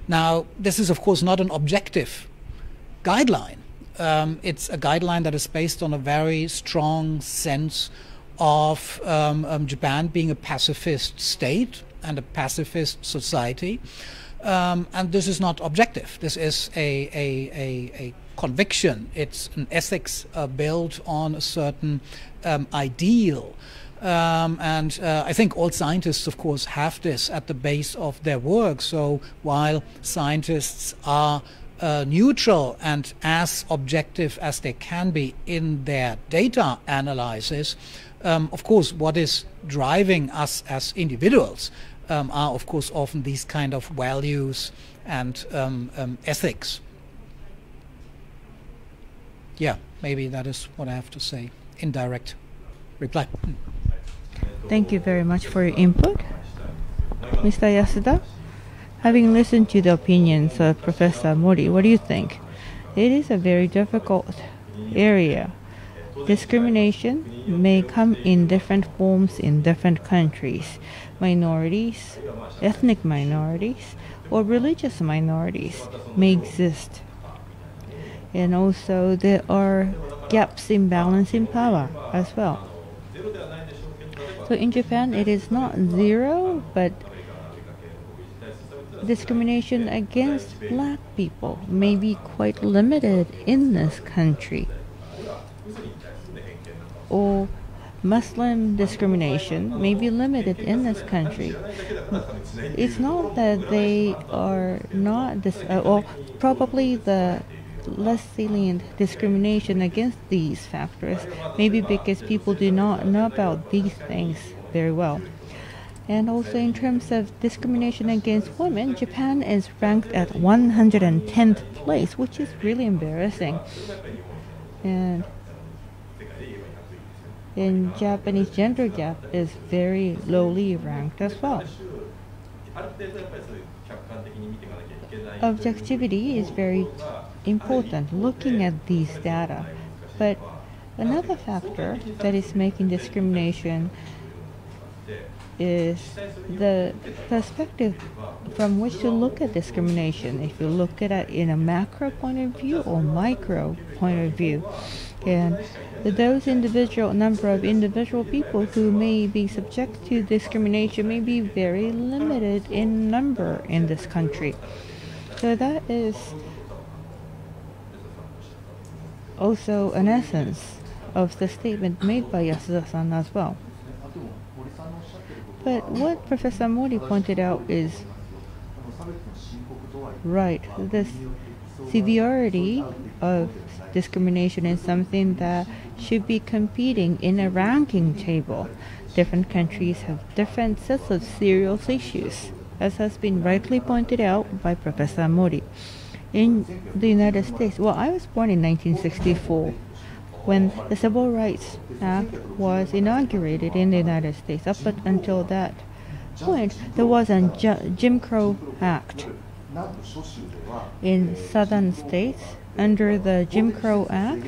Now, this is, of course, not an objective guideline. It's a guideline that is based on a very strong sense of Japan being a pacifist state and a pacifist society. And this is not objective. This is a conviction. It's an ethics built on a certain ideal. And I think all scientists, of course, have this at the base of their work. So while scientists are neutral and as objective as they can be in their data analysis, of course, what is driving us as individuals are, of course, often these kind of values and ethics. Yeah, maybe that is what I have to say in direct reply. Thank you very much for your input. Mr. Yasuda, having listened to the opinions of Professor Mori, what do you think? It is a very difficult area. Discrimination may come in different forms in different countries. Minorities, ethnic minorities, or religious minorities may exist. And also there are gaps in balance in power as well. So in Japan it is not zero, but discrimination against black people may be quite limited in this country. Or Muslim discrimination may be limited in this country. It's not that they are not, or probably the less salient discrimination against these factors, maybe because people do not know about these things very well. And also in terms of discrimination against women, Japan is ranked at 110th place, which is really embarrassing. And Japanese gender gap is very lowly ranked as well. Objectivity is very important, looking at these data. But another factor that is making discrimination is the perspective from which to look at discrimination. If you look at it in a macro point of view or micro point of view, and those number of individual people who may be subject to discrimination may be very limited in number in this country. So that is also an essence of the statement made by Yasuda-san as well. But what Professor Mori pointed out is right. The severity of discrimination is something that should be competing in a ranking table. Different countries have different sets of serious issues, as has been rightly pointed out by Professor Mori. In the United States, well, I was born in 1964 when the Civil Rights Act was inaugurated in the United States. Up until that point, there was a Jim Crow Act. In southern states, under the Jim Crow Act,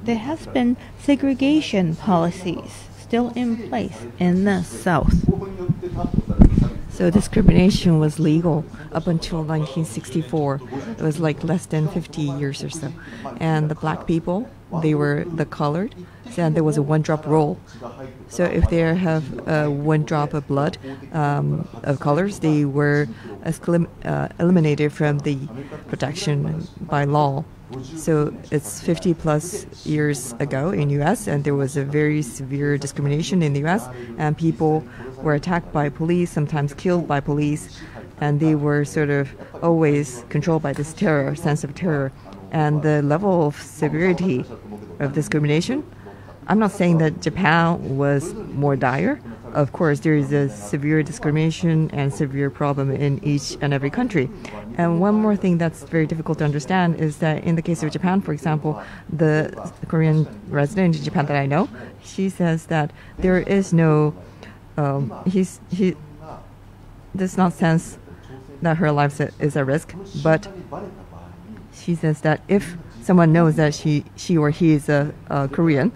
there has been segregation policies still in place in the South. So discrimination was legal up until 1964. It was like less than 50 years or so. And the black people, they were the colored, and there was a one-drop rule. So if they have one drop of blood of colors, they were eliminated from the protection by law. So it's 50 plus years ago in U.S. and there was a very severe discrimination in the U.S. and people were attacked by police, sometimes killed by police, and they were sort of always controlled by this sense of terror. And the level of severity of discrimination, I'm not saying that Japan was more dire. Of course, there is a severe discrimination and severe problem in each and every country. And one more thing that's very difficult to understand is that in the case of Japan, for example, the Korean resident in Japan that I know, she says that there is no, he does not sense that her life is at risk, but she says that if someone knows that she or he is a Korean,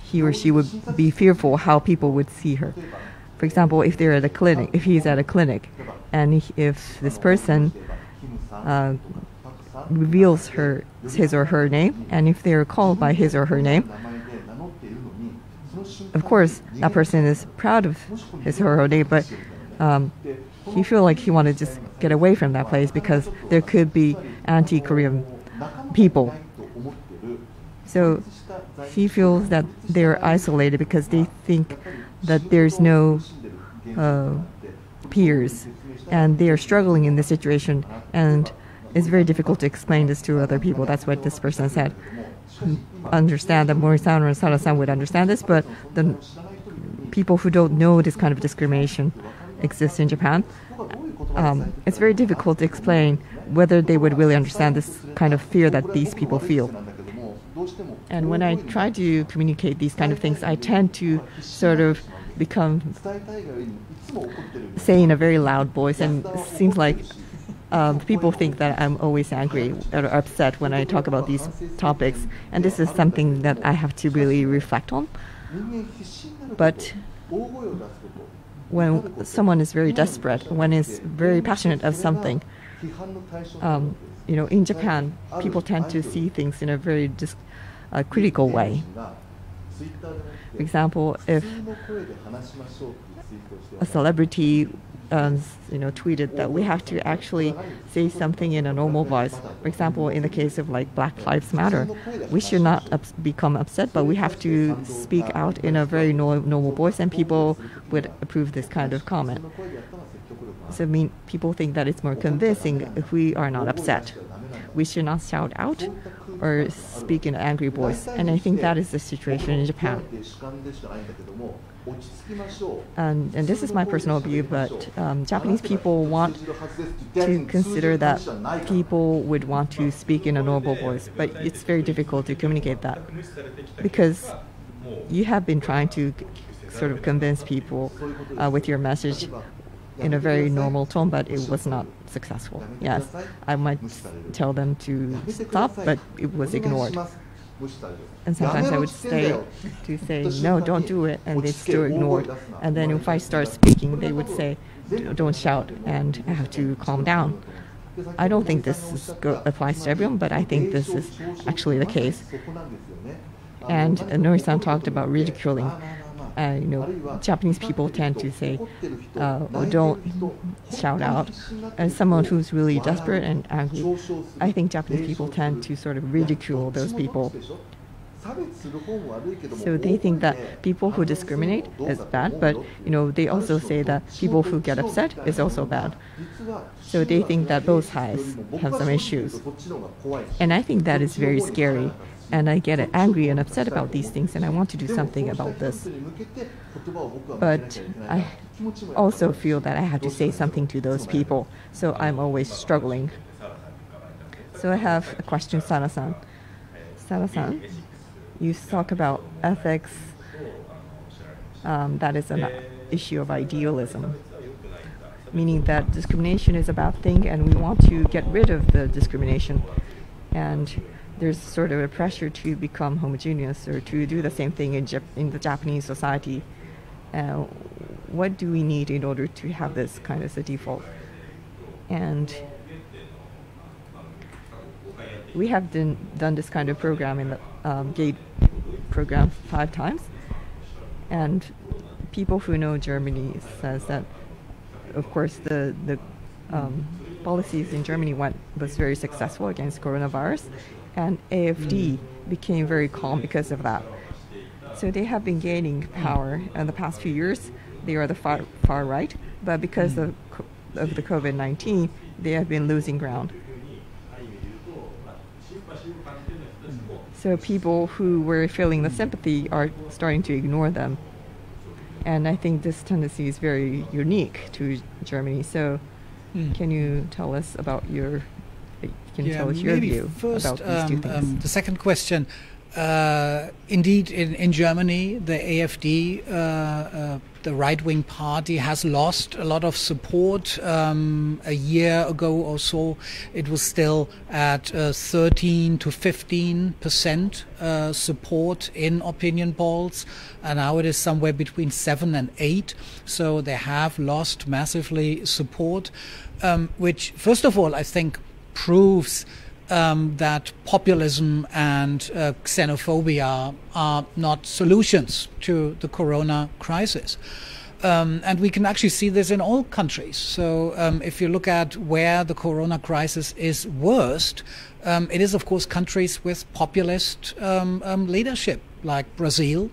he or she would be fearful how people would see her. For example, if they're at a clinic, if he's at a clinic, and if this person reveals his or her name, and if they're called by his or her name, of course that person is proud of his or her name, but he feels like he wants to just get away from that place because there could be anti-Korean people. So he feels that they're isolated because they think that there's no peers and they are struggling in this situation, and it's very difficult to explain this to other people. That's what this person said. Understand that Mori-san or Sara-san would understand this, but the people who don't know this kind of discrimination exists in Japan, it's very difficult to explain whether they would really understand this kind of fear that these people feel. And when I try to communicate these kind of things, I tend to sort of say in a very loud voice, and it seems like people think that I'm always angry or upset when I talk about these topics, and this is something that I have to really reflect on. But when someone is very desperate, when is very passionate of something, in Japan, people tend to see things in a very critical way. For example, if a celebrity tweeted that we have to actually say something in a normal voice. For example, in the case of like Black Lives Matter, we should not become upset, but we have to speak out in a very normal voice, and people would approve this kind of comment. So people think that it's more convincing if we are not upset. We should not shout out or speak in an angry voice, and I think that is the situation in Japan. And this is my personal view, but Japanese people want to consider that people would want to speak in a normal voice, but it's very difficult to communicate that because you have been trying to sort of convince people with your message in a very normal tone, but it was not successful. Yes, I might tell them to stop, but it was ignored. And sometimes I would say no, don't do it, and they'd still ignore it. And then if I start speaking, they would say, don't shout, and I have to calm down. I don't think this applies to everyone, but I think this is actually the case. And Nori-san talked about ridiculing. Japanese people tend to say, don't shout out. As someone who's really desperate and angry, I think Japanese people tend to sort of ridicule those people. So they think that people who discriminate is bad, but they also say that people who get upset is also bad. So they think that both sides have some issues. And I think that is very scary. And I get angry and upset about these things, and I want to do something about this. But I also feel that I have to say something to those people, so I'm always struggling. So I have a question, Sana-san. Sana-san, you talk about ethics. That is an issue of idealism, meaning that discrimination is a bad thing, and we want to get rid of the discrimination. And there's sort of a pressure to become homogeneous or to do the same thing in the Japanese society. What do we need in order to have this kind of a default? And we have done this kind of program in the gay program 5 times. And people who know Germany says that, of course, the policies in Germany was very successful against coronavirus. And AfD became very calm because of that. So they have been gaining power in the past few years. They are the far right, but because of the COVID-19, they have been losing ground. So people who were feeling the sympathy are starting to ignore them. And I think this tendency is very unique to Germany. So can you tell us about your... tell us your view first, about these two things? The second question, indeed, in Germany, the AfD, the right-wing party, has lost a lot of support. A year ago or so, it was still at 13 to 15% support in opinion polls, and now it is somewhere between 7 and 8. So they have lost massively support, which, first of all, I think proves that populism and xenophobia are not solutions to the corona crisis. And we can actually see this in all countries. So if you look at where the corona crisis is worst, it is, of course, countries with populist leadership, like Brazil,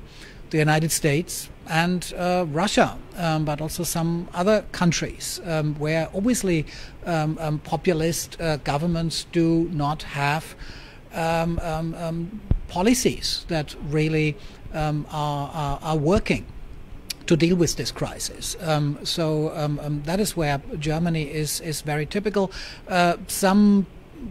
the United States, and Russia, but also some other countries where obviously populist governments do not have policies that really are working to deal with this crisis. So that is where Germany is very typical. Some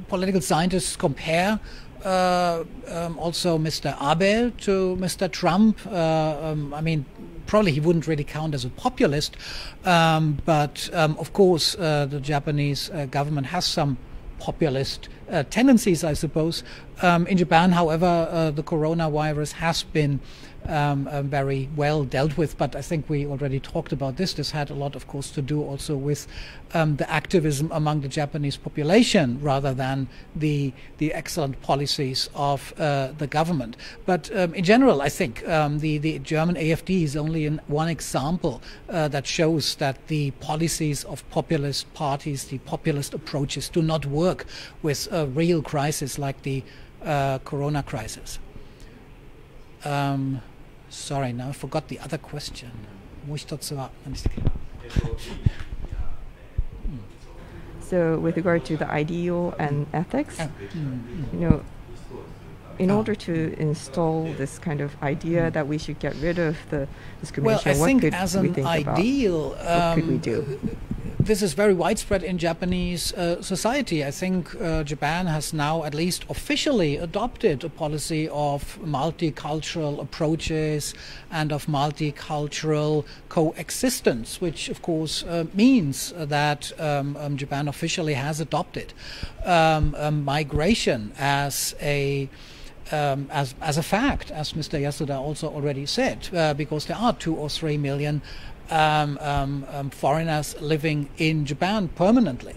political scientists compare also Mr. Abe to Mr. Trump. I mean, probably he wouldn't really count as a populist, but of course the Japanese government has some populist tendencies, I suppose. In Japan, however, the coronavirus has been very well dealt with, but I think we already talked about this. This had a lot, of course, to do also with the activism among the Japanese population rather than the excellent policies of the government. But in general, I think the German AfD is only one example that shows that the policies of populist parties, the populist approaches, do not work with a real crisis like the corona crisis. Sorry, now I forgot the other question. So with regard to the ideal and ethics, in order to install this kind of idea that we should get rid of the discrimination, well, I think as an ideal, what could we do? This is very widespread in Japanese society. I think Japan has now at least officially adopted a policy of multicultural approaches and of multicultural coexistence, which of course means that Japan officially has adopted migration as a as a fact, as Mr. Yasuda also already said, because there are 2 or 3 million foreigners living in Japan permanently.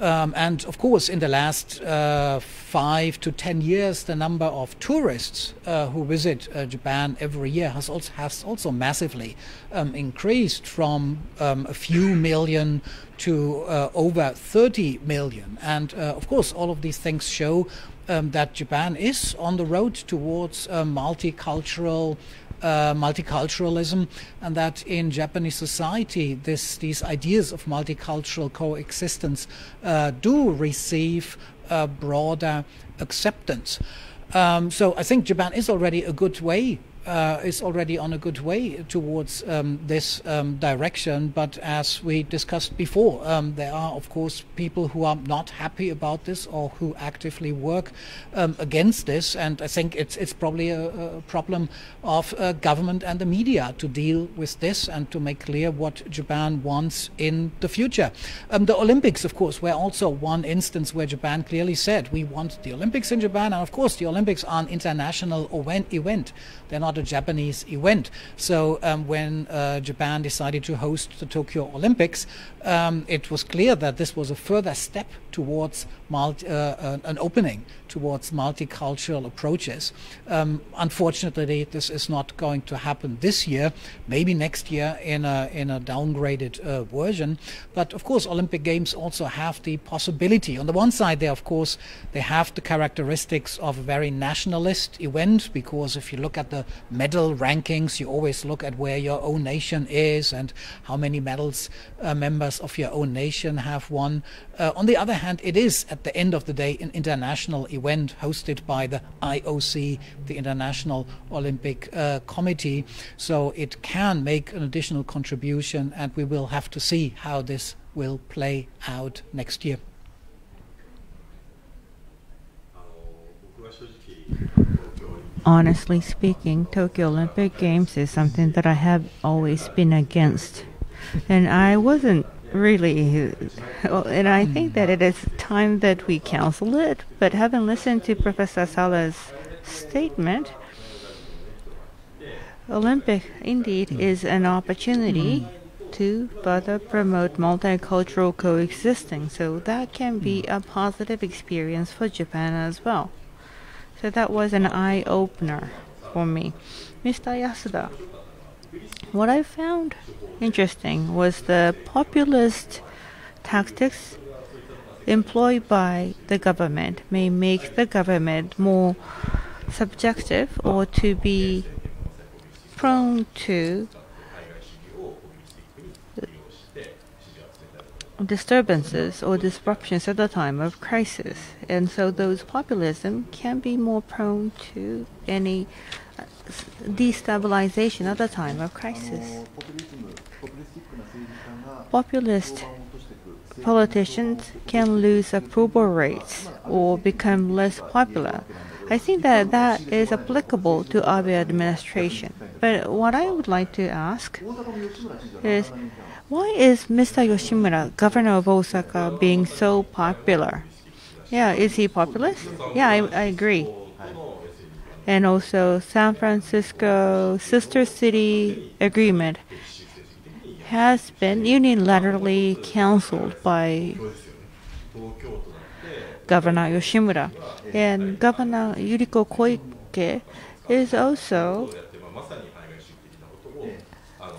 And of course, in the last 5 to 10 years, the number of tourists who visit Japan every year has also massively increased from a few million to over 30 million. And of course, all of these things show that Japan is on the road towards multiculturalism, and that in Japanese society these ideas of multicultural coexistence do receive broader acceptance. So I think Japan is already on a good way towards this direction. But as we discussed before, there are of course people who are not happy about this or who actively work against this. And I think it's probably a problem of government and the media to deal with this and to make clear what Japan wants in the future. The Olympics, of course, were also one instance where Japan clearly said we want the Olympics in Japan. And of course, the Olympics are an international event. They're not a Japanese event. So when Japan decided to host the Tokyo Olympics, it was clear that this was a further step towards an opening towards multicultural approaches. Unfortunately, this is not going to happen this year, maybe next year in a downgraded version. But of course, Olympic Games also have the possibility. On the one side, they have the characteristics of a very nationalist event, because if you look at the medal rankings, you always look at where your own nation is and how many medals members of your own nation have won. On the other hand, it is at the end of the day an international event hosted by the IOC, the International Olympic Committee, so it can make an additional contribution, and we will have to see how this will play out next year. Honestly speaking, Tokyo Olympic Games is something that I have always been against. And I wasn't really, and I think that it is time that we cancel it. But having listened to Professor Sala's statement, Olympic indeed is an opportunity to further promote multicultural coexisting. So that can be a positive experience for Japan as well. So that was an eye-opener for me. Mr. Yasuda, what I found interesting was the populist tactics employed by the government may make the government more subjective or to be prone to disturbances or disruptions at the time of crisis. And so those populism can be more prone to any destabilization at the time of crisis. Populist politicians can lose approval rates or become less popular. I think that that is applicable to Abe administration. But what I would like to ask is, why is Mr. Yoshimura, governor of Osaka, being so popular? Yeah, is he populist? Yeah, I agree. And also, San Francisco Sister City Agreement has been unilaterally cancelled by Governor Yoshimura. And Governor Yuriko Koike is also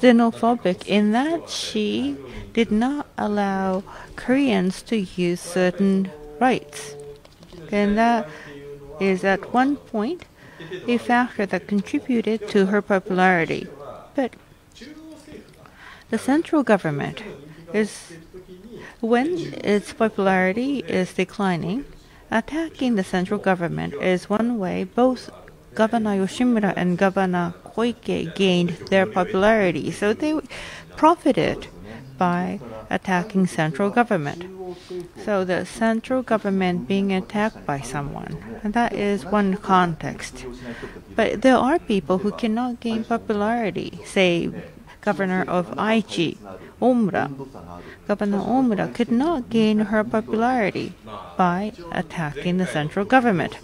xenophobic in that she did not allow Koreans to use certain rights. And that is at one point a factor that contributed to her popularity. But the central government is, when its popularity is declining, attacking the central government is one way both Governor Yoshimura and Governor Koike gained their popularity. So they profited by attacking central government. So the central government being attacked by someone, and that is one context. But there are people who cannot gain popularity. Say, Governor of Aichi, Omura. Governor Omura could not gain her popularity by attacking the central government.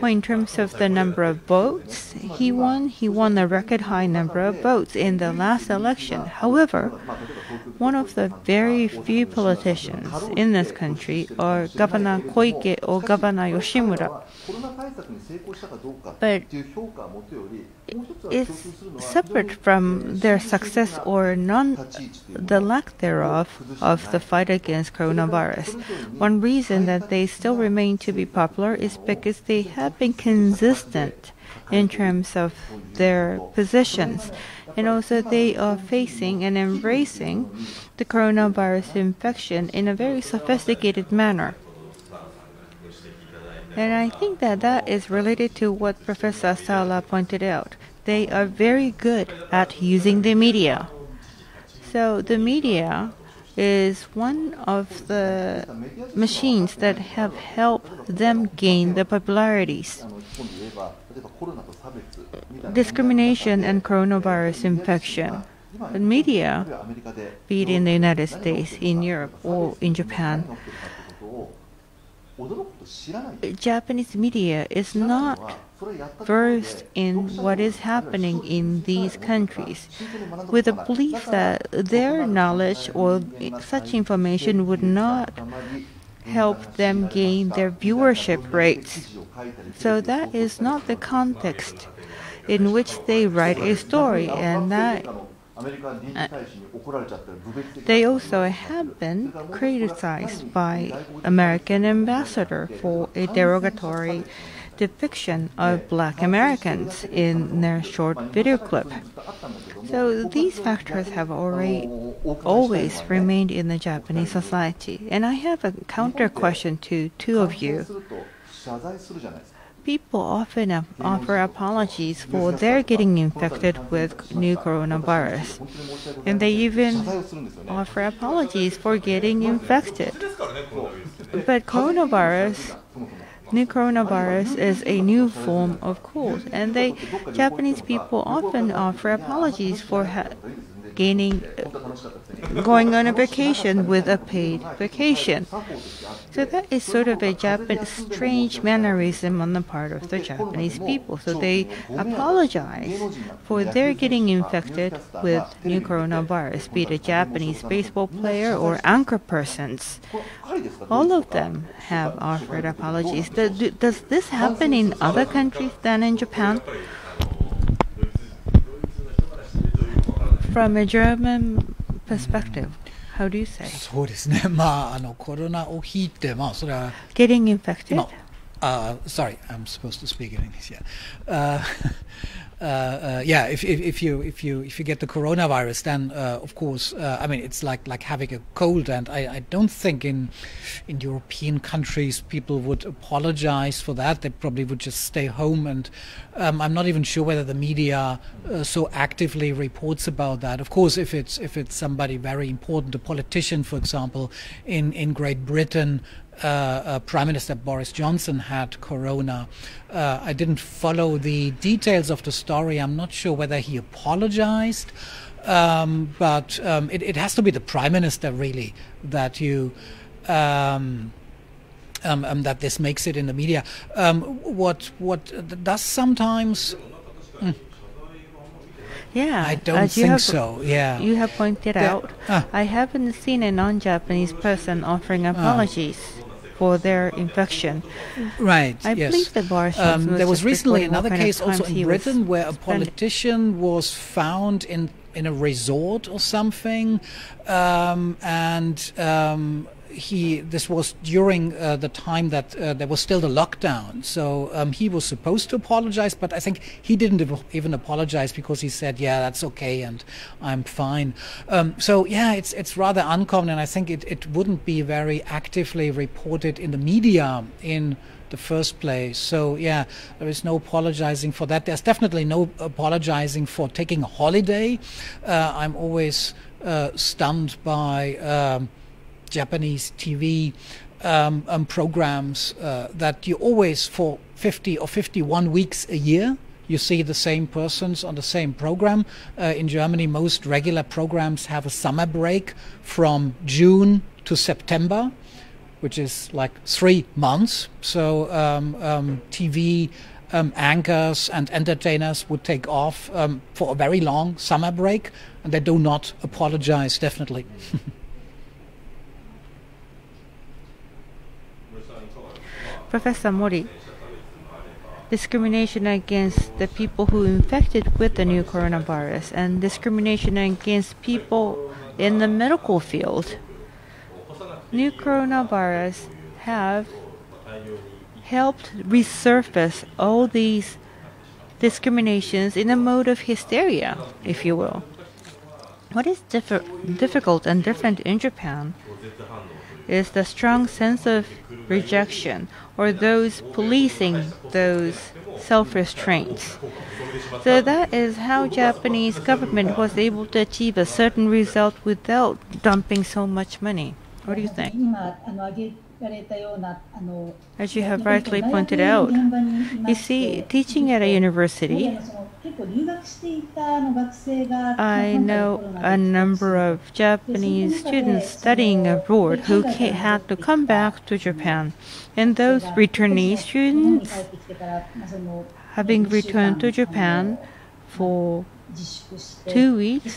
Well, in terms of the number of votes, he won a record high number of votes in the last election. However, one of the very few politicians in this country are Governor Koike or Governor Yoshimura. But it's separate from their success or the lack thereof of the fight against coronavirus. One reason that they still remain to be popular is because they have been consistent in terms of their positions. And also they are facing and embracing the coronavirus infection in a very sophisticated manner. And I think that that is related to what Professor Sala pointed out. They are very good at using the media. So the media is one of the machines that have helped them gain the popularities. Discrimination and coronavirus infection. The media, be it in the United States, in Europe, or in Japan, Japanese media is not versed in what is happening in these countries, with the belief that their knowledge or such information would not help them gain their viewership rates. So that is not the context in which they write a story, and that they also have been criticized by American ambassador for a derogatory depiction of Black Americans in their short video clip. So these factors have always remained in the Japanese society. And I have a counter question to two of you. People often offer apologies for their getting infected with new coronavirus. And they even offer apologies for getting infected. But new coronavirus is a new form of cold. And Japanese people often offer apologies for going on a vacation with a paid vacation. So that is sort of a strange mannerism on the part of the Japanese people. So they apologize for their getting infected with new coronavirus, be it a Japanese baseball player or anchor persons. All of them have offered apologies. Does this happen in other countries than in Japan? From a German perspective, how do you say? そうですね。まあコロナをひいてそれは Getting infected? Sorry, I'm supposed to speak in English. Yeah. If you get the coronavirus, then of course, I mean, it's like having a cold, and I don't think in European countries people would apologize for that. They probably would just stay home, and I'm not even sure whether the media so actively reports about that. Of course, if it's somebody very important, a politician, for example, in Great Britain. Prime Minister Boris Johnson had corona. I didn't follow the details of the story. I'm not sure whether he apologized, but it has to be the Prime Minister really that that this makes it in the media. What does sometimes. Yeah, I don't think so. Yeah, you have pointed out. I haven't seen a non-Japanese person offering apologies for their infection. Right. I believe that Boris Johnson there was recently another case also in Britain where a politician was found in a resort or something, this was during the time that there was still the lockdown. So he was supposed to apologize, but I think he didn't even apologize because he said, yeah, that's okay and I'm fine. So yeah, it's rather uncommon, and I think it wouldn't be very actively reported in the media in the first place. So yeah, there is no apologizing for that. There's definitely no apologizing for taking a holiday. I'm always stunned by Japanese TV programs that you always, for 50 or 51 weeks a year, you see the same persons on the same program. In Germany, most regular programs have a summer break from June to September. which is like 3 months. So TV anchors and entertainers would take off for a very long summer break, and they do not apologize, definitely. Professor Mori, discrimination against the people who infected with the new coronavirus and discrimination against people in the medical field. New coronavirus have helped resurface all these discriminations in a mode of hysteria, if you will. What is difficult and different in Japan is the strong sense of rejection or those policing those self-restraints. So that is how Japanese government was able to achieve a certain result without dumping so much money. What do you think? As you have rightly pointed out, you see, teaching at a university, I know a number of Japanese students studying abroad who had to come back to Japan. And those returnee students, having returned to Japan for 2 weeks,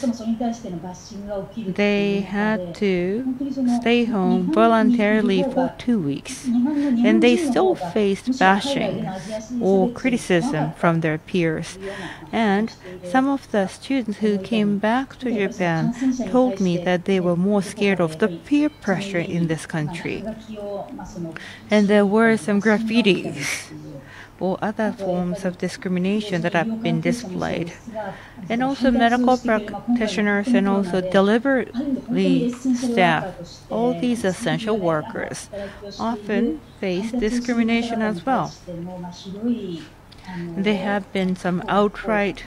they had to stay home voluntarily for 2 weeks, and they still faced bashing or criticism from their peers. And some of the students who came back to Japan told me that they were more scared of the peer pressure in this country. And there were some graffitis or other forms of discrimination that have been displayed. And also medical practitioners and also delivery staff, all these essential workers, often face discrimination as well. There have been some outright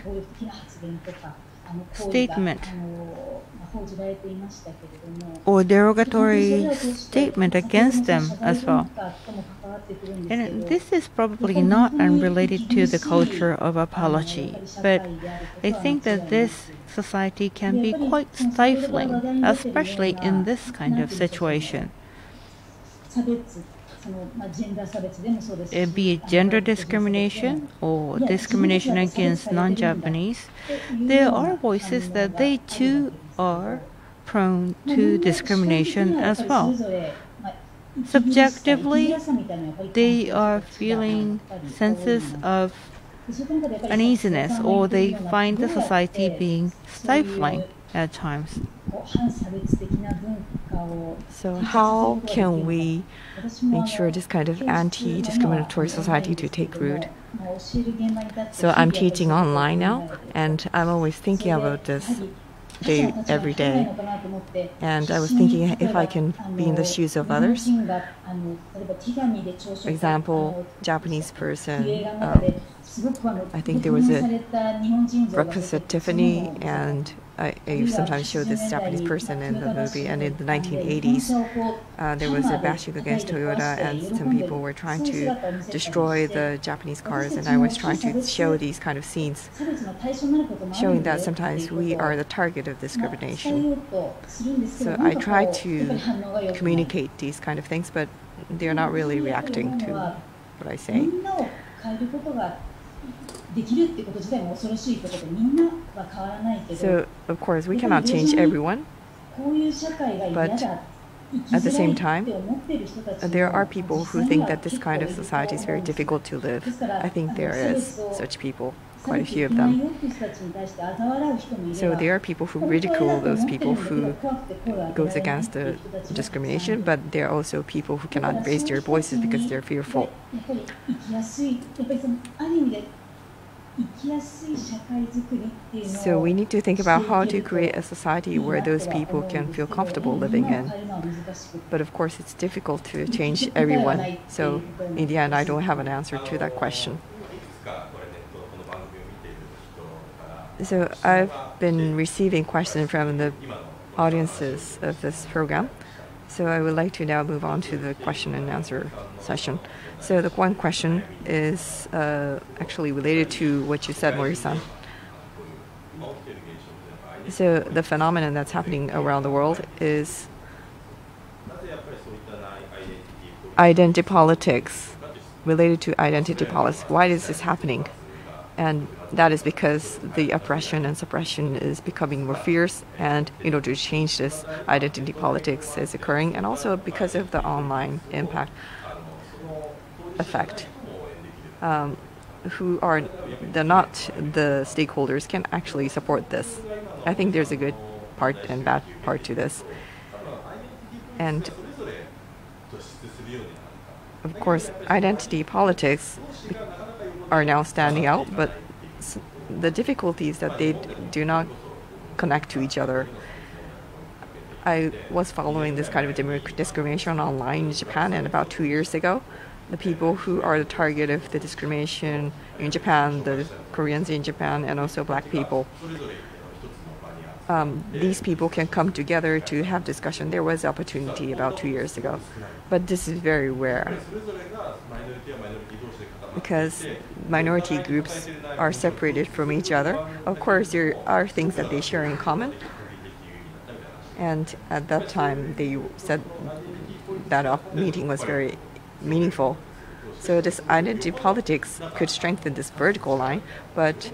statement or derogatory statement against them as well. And this is probably not unrelated to the culture of apology, but I think that this society can be quite stifling, especially in this kind of situation. Be it gender discrimination or discrimination against non-Japanese, there are voices that they too are prone to discrimination as well. Subjectively, they are feeling senses of uneasiness, or they find the society being stifling at times. So how can we make sure this kind of anti-discriminatory society to take root? So I'm teaching online now, and I'm always thinking about this every day. And I was thinking if I can be in the shoes of others. For example, Japanese person, I think there was a breakfast at Tiffany, and I sometimes show this Japanese person in the movie. And in the 1980s, there was a bashing against Toyota, and some people were trying to destroy the Japanese cars. And I was trying to show these kind of scenes, showing that sometimes we are the target of discrimination. So I try to communicate these kind of things, but they're not really reacting to what I say. So, of course, we cannot change everyone, but at the same time, there are people who think that this kind of society is very difficult to live. I think there is such people, quite a few of them. So there are people who ridicule those people who goes against the discrimination, but there are also people who cannot raise their voices because they're fearful. So we need to think about how to create a society where those people can feel comfortable living in. But of course, it's difficult to change everyone. So in the end, I don't have an answer to that question. So I've been receiving questions from the audiences of this program. So I would like to now move on to the question and answer session. So the one question is actually related to what you said, Mori-san. So the phenomenon that's happening around the world is identity politics, related to identity politics. Why is this happening? And that is because the oppression and suppression is becoming more fierce, and in order to change this, identity politics is occurring, and also because of the online effect. Who are not the stakeholders can actually support this. I think there's a good part and bad part to this. And of course, identity politics are now standing out, but the difficulty is that they do not connect to each other. I was following this kind of discrimination online in Japan, and about 2 years ago, the people who are the target of the discrimination in Japan, the Koreans in Japan, and also black people, these people can come together to have discussion. There was opportunity about 2 years ago, but this is very rare because minority groups are separated from each other. Of course, there are things that they share in common, and at that time they said that meeting was very meaningful. So this identity politics could strengthen this vertical line, but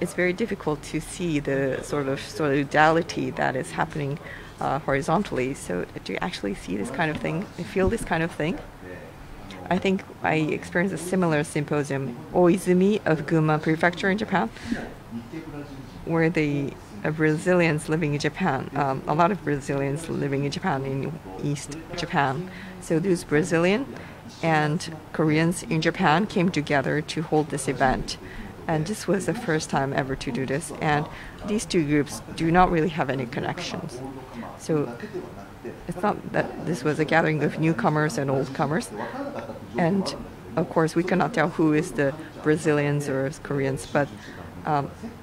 it's very difficult to see the sort of solidarity that is happening horizontally. So to actually see this kind of thing, feel this kind of thing, I think I experienced a similar symposium, Oizumi of Gunma Prefecture in Japan, where the Brazilians living in Japan, a lot of Brazilians living in Japan, in East Japan. So those Brazilian and Koreans in Japan came together to hold this event. And this was the first time ever to do this. And these two groups do not really have any connections. So it's not that this was a gathering of newcomers and oldcomers. And of course, we cannot tell who is the Brazilians or Koreans, but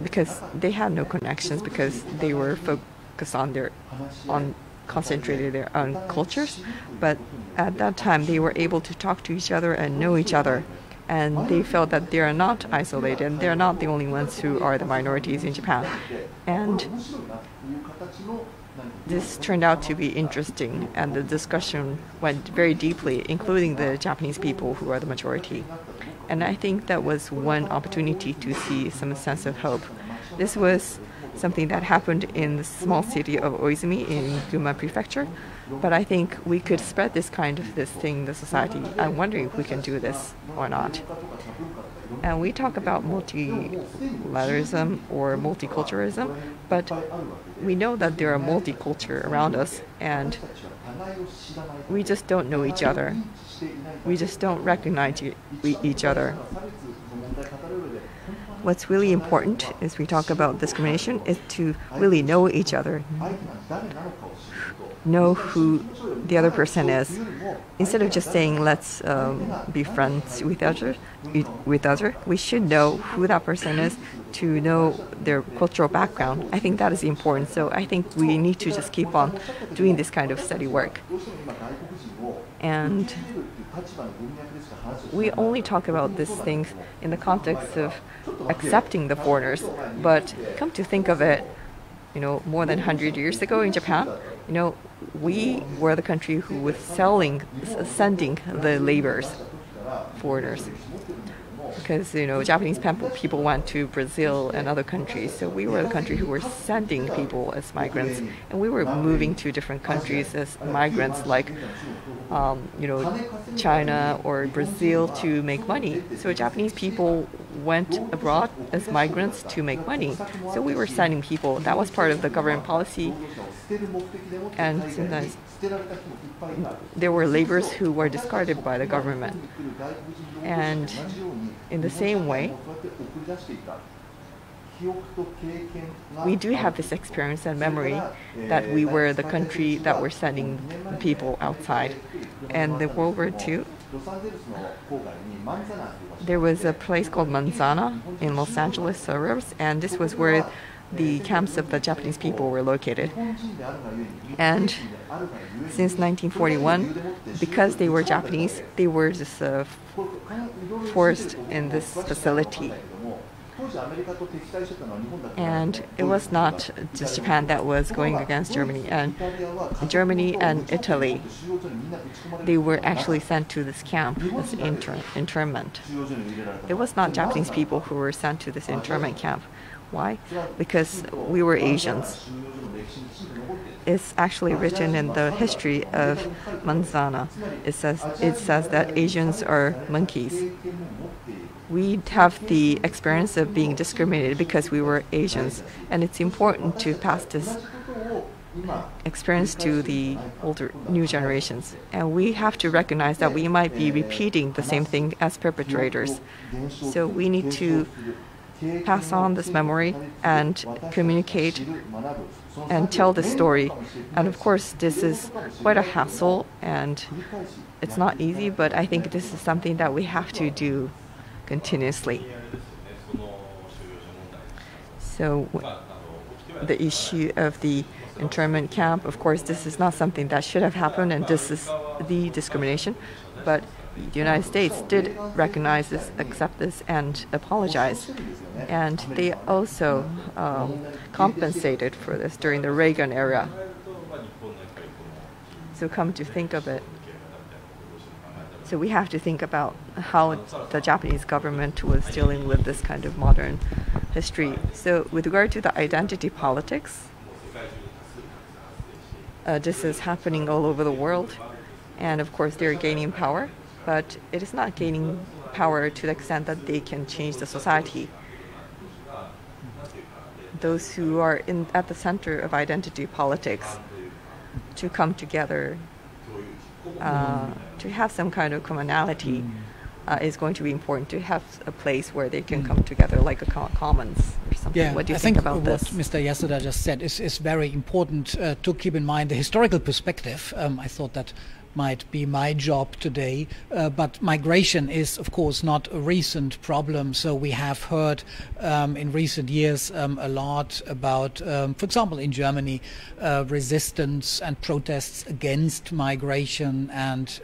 because they had no connections, because they were focused on concentrated their own cultures. But at that time, they were able to talk to each other and know each other. And they felt that they are not isolated, and they're not the only ones who are the minorities in Japan. And this turned out to be interesting, and the discussion went very deeply, including the Japanese people who are the majority. And I think that was one opportunity to see some sense of hope. This was something that happened in the small city of Oizumi in Gunma Prefecture, but I think we could spread this thing in the society. I'm wondering if we can do this or not. And we talk about multilateralism or multiculturalism, but we know that there are multiculture around us, and we just don't know each other. We just don't recognize each other. What's really important is we talk about discrimination is to really know each other, know who the other person is. Instead of just saying let's be friends with other, we should know who that person is, to know their cultural background. I think that is important. So I think we need to just keep on doing this kind of steady work. And we only talk about these things in the context of accepting the foreigners, but come to think of it, more than 100 years ago in Japan, we were the country who was sending the laborers, foreigners, because Japanese people went to Brazil and other countries, so we were the country who were sending people as migrants, and we were moving to different countries as migrants, like China or Brazil, to make money. So Japanese people went abroad as migrants to make money. So we were sending people. That was part of the government policy. And sometimes there were laborers who were discarded by the government. And in the same way, we do have this experience and memory that we were the country that were sending people outside. And in World War II, there was a place called Manzana in Los Angeles suburbs, and this was where the camps of the Japanese people were located. And since 1941, because they were Japanese, they were just forced in this facility. And it was not just Japan that was going against Germany. And Germany and Italy, they were actually sent to this camp, this internment. It was not Japanese people who were sent to this internment camp. Why? Because we were Asians. It's actually written in the history of Manzana. It says that Asians are monkeys. We have the experience of being discriminated because we were Asians, and it's important to pass this experience to the new generations. And we have to recognize that we might be repeating the same thing as perpetrators. So we need to pass on this memory and communicate and tell the story. And of course, this is quite a hassle, and it's not easy, but I think this is something that we have to do continuously. So the issue of the internment camp, of course, this is not something that should have happened, and this is the discrimination. But the United States did recognize this, accept this, and apologize. And they also compensated for this during the Reagan era. So come to think of it, so we have to think about how the Japanese government was dealing with this kind of modern history. So with regard to the identity politics, this is happening all over the world. And of course, they're gaining power, but it is not gaining power to the extent that they can change the society. Those who are at the center of identity politics to come together, to have some kind of commonality is going to be important, to have a place where they can come together, like a commons or something. Yeah, what do you I think think about what this? Mr. Yasuda just said is very important to keep in mind the historical perspective. I thought that might be my job today, but migration is of course not a recent problem. So we have heard in recent years a lot about, for example, in Germany, resistance and protests against migration and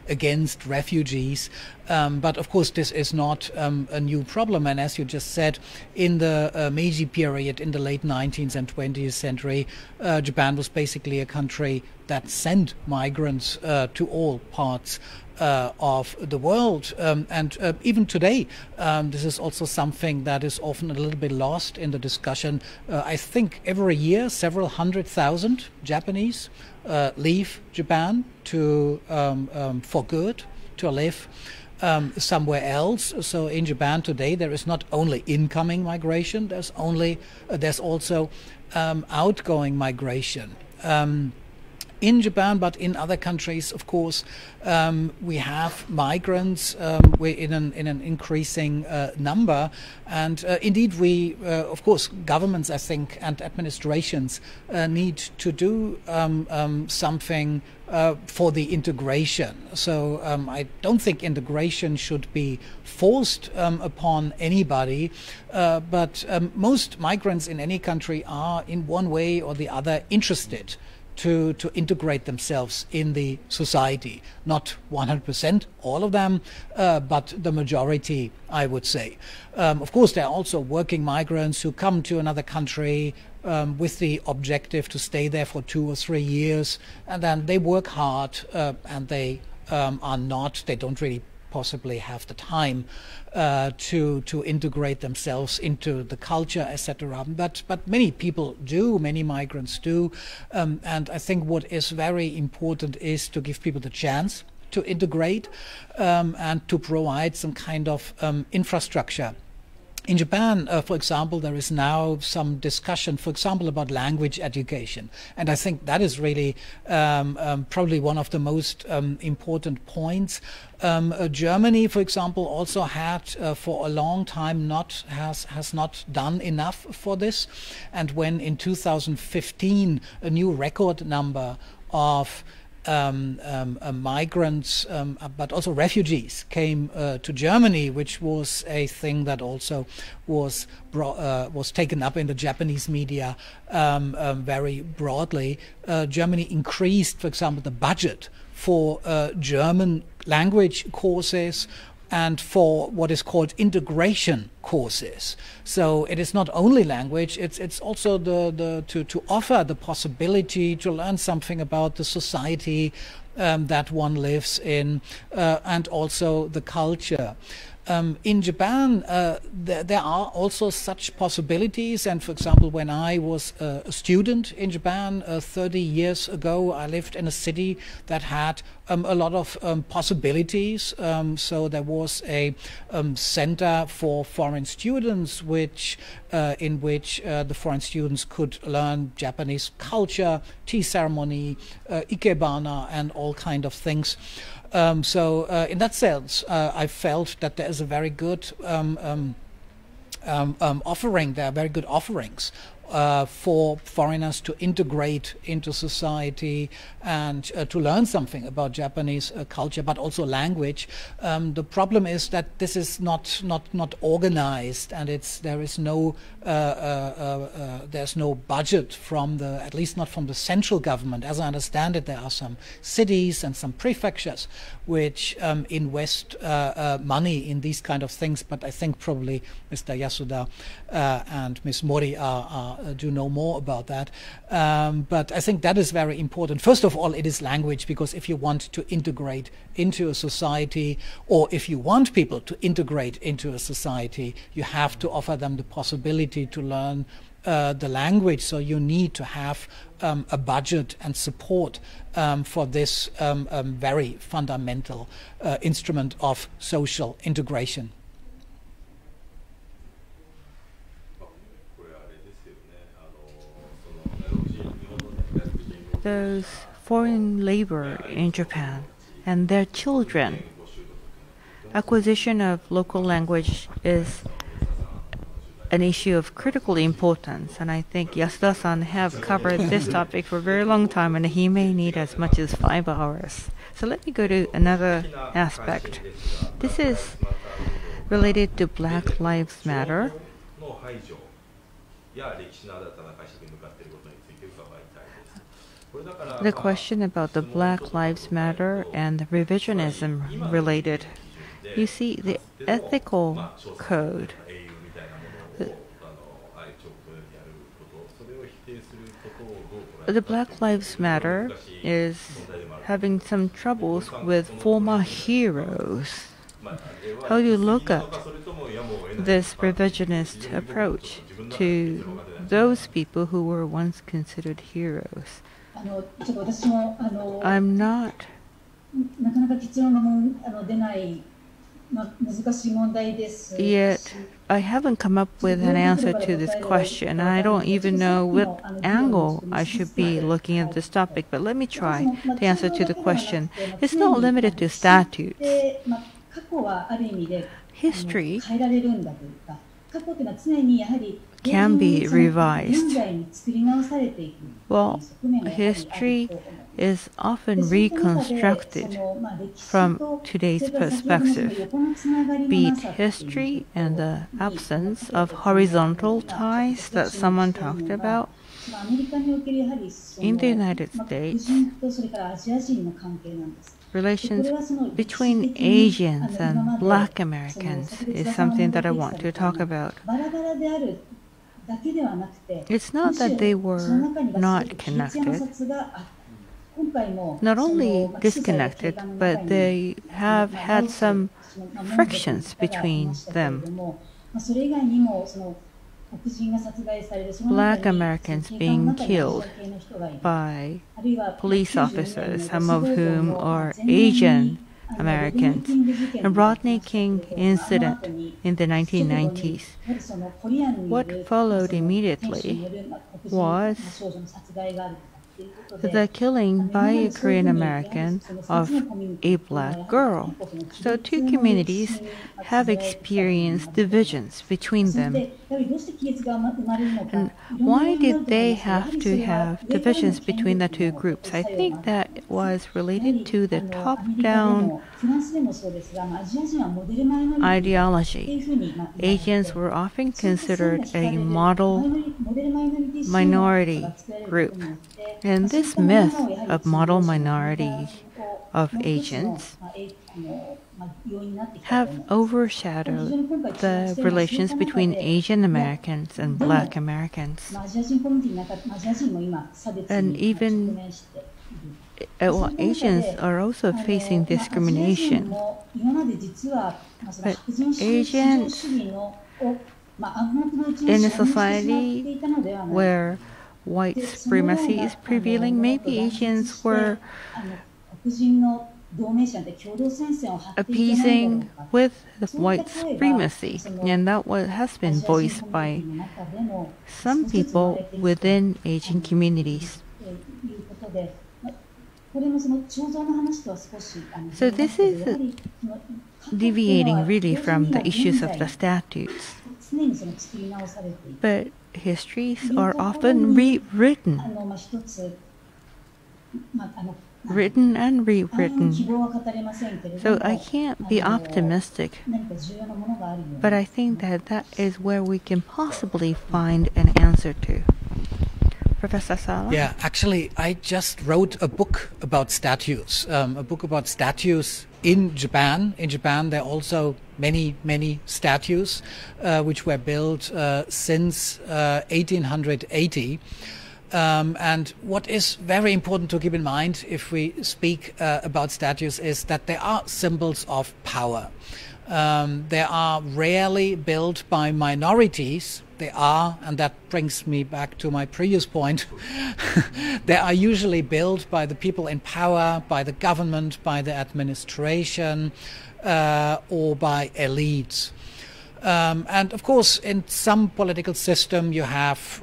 against refugees. But of course, this is not a new problem. And as you just said, in the Meiji period, in the late 19th and 20th century, Japan was basically a country that sent migrants to all parts of the world. And even today, this is also something that is often a little bit lost in the discussion. I think every year, several 100,000 Japanese leave Japan for good, to live somewhere else. So in Japan today, there is not only incoming migration, there's also outgoing migration. In Japan, but in other countries, of course, we have migrants in an increasing number, and indeed, of course, governments, I think, and administrations need to do something for the integration. So I don't think integration should be forced upon anybody, but most migrants in any country are, in one way or the other, interested to integrate themselves in the society. Not 100%, all of them, but the majority, I would say. Of course, there are also working migrants who come to another country with the objective to stay there for 2 or 3 years, and then they work hard and they don't really possibly have the time to integrate themselves into the culture, etc. But many people do, many migrants do, and I think what is very important is to give people the chance to integrate and to provide some kind of infrastructure. In Japan, for example, there is now some discussion, for example, about language education. And I think that is really probably one of the most important points. Germany, for example, also had for a long time has not done enough for this. And when in 2015 a new record number of migrants, but also refugees came to Germany, which was a thing that also was taken up in the Japanese media very broadly. Germany increased, for example, the budget for German language courses, and for what is called integration courses. So it is not only language, it's also to offer the possibility to learn something about the society that one lives in, and also the culture. In Japan, there are also such possibilities. And for example, when I was a student in Japan 30 years ago, I lived in a city that had a lot of possibilities. So there was a center for foreign students, in which the foreign students could learn Japanese culture, tea ceremony, ikebana, and all kind of things. So in that sense, I felt that there is a very good offering. There are very good offerings for foreigners to integrate into society and to learn something about Japanese culture, but also language. The problem is that this is not organized, and there's no budget from at least not from the central government. As I understand it, there are some cities and some prefectures which invest money in these kind of things, but I think probably Mr. Yasuda and Ms. Mori do know more about that. But I think that is very important. First of all, it is language, because if you want to integrate into a society, or if you want people to integrate into a society, you have to offer them the possibility to learn the language. So you need to have a budget and support for this very fundamental instrument of social integration. Those foreign labor in Japan and their children, acquisition of local language is an issue of critical importance, and I think Yasuda-san have covered this topic for a very long time, and he may need as much as 5 hours. So let me go to another aspect. This is related to Black Lives Matter. The question about the Black Lives Matter and the revisionism related. You see, the ethical code, the Black Lives Matter is having some troubles with former heroes. How do you look at this revisionist approach to those people who were once considered heroes? I'm not yet. I haven't come up with an answer to this question. I don't even know what angle I should be looking at this topic, but let me try to answer to the question. It's not limited to statutes. History can be revised. Well, history is often reconstructed from today's perspective, be it history and the absence of horizontal ties that someone talked about. In the United States, relations between Asians and Black Americans is something that I want to talk about. It's not that they were not connected, not only disconnected, but they have had some frictions between them. Black Americans being killed by police officers, some of whom are Asian Americans, and Rodney King incident in the 1990s. What followed immediately was the killing by a Korean American of a black girl. So two communities have experienced divisions between them. And why did they have to have divisions between the two groups? I think that was related to the top-down ideology. Asians were often considered a model minority group. And this myth of model minority of Asians have overshadowed the relations between Asian Americans and Black Americans. And even Asians are also facing discrimination. But Asians in a society where white supremacy is prevailing, maybe Asians were appeasing with the white supremacy, and that has been voiced by some people within Asian communities. So this is deviating really from the issues of the statutes. But histories are often rewritten, written and rewritten. So I can't be optimistic, but I think that that is where we can possibly find an answer to. Professor Sala? Yeah, actually, I just wrote a book about statues, in Japan. In Japan, there are also many statues which were built since 1880. And what is very important to keep in mind if we speak about statues is that they are symbols of power. They are rarely built by minorities. They are, and that brings me back to my previous point, they are usually built by the people in power, by the government, by the administration, or by elites. And of course, in some political system, you have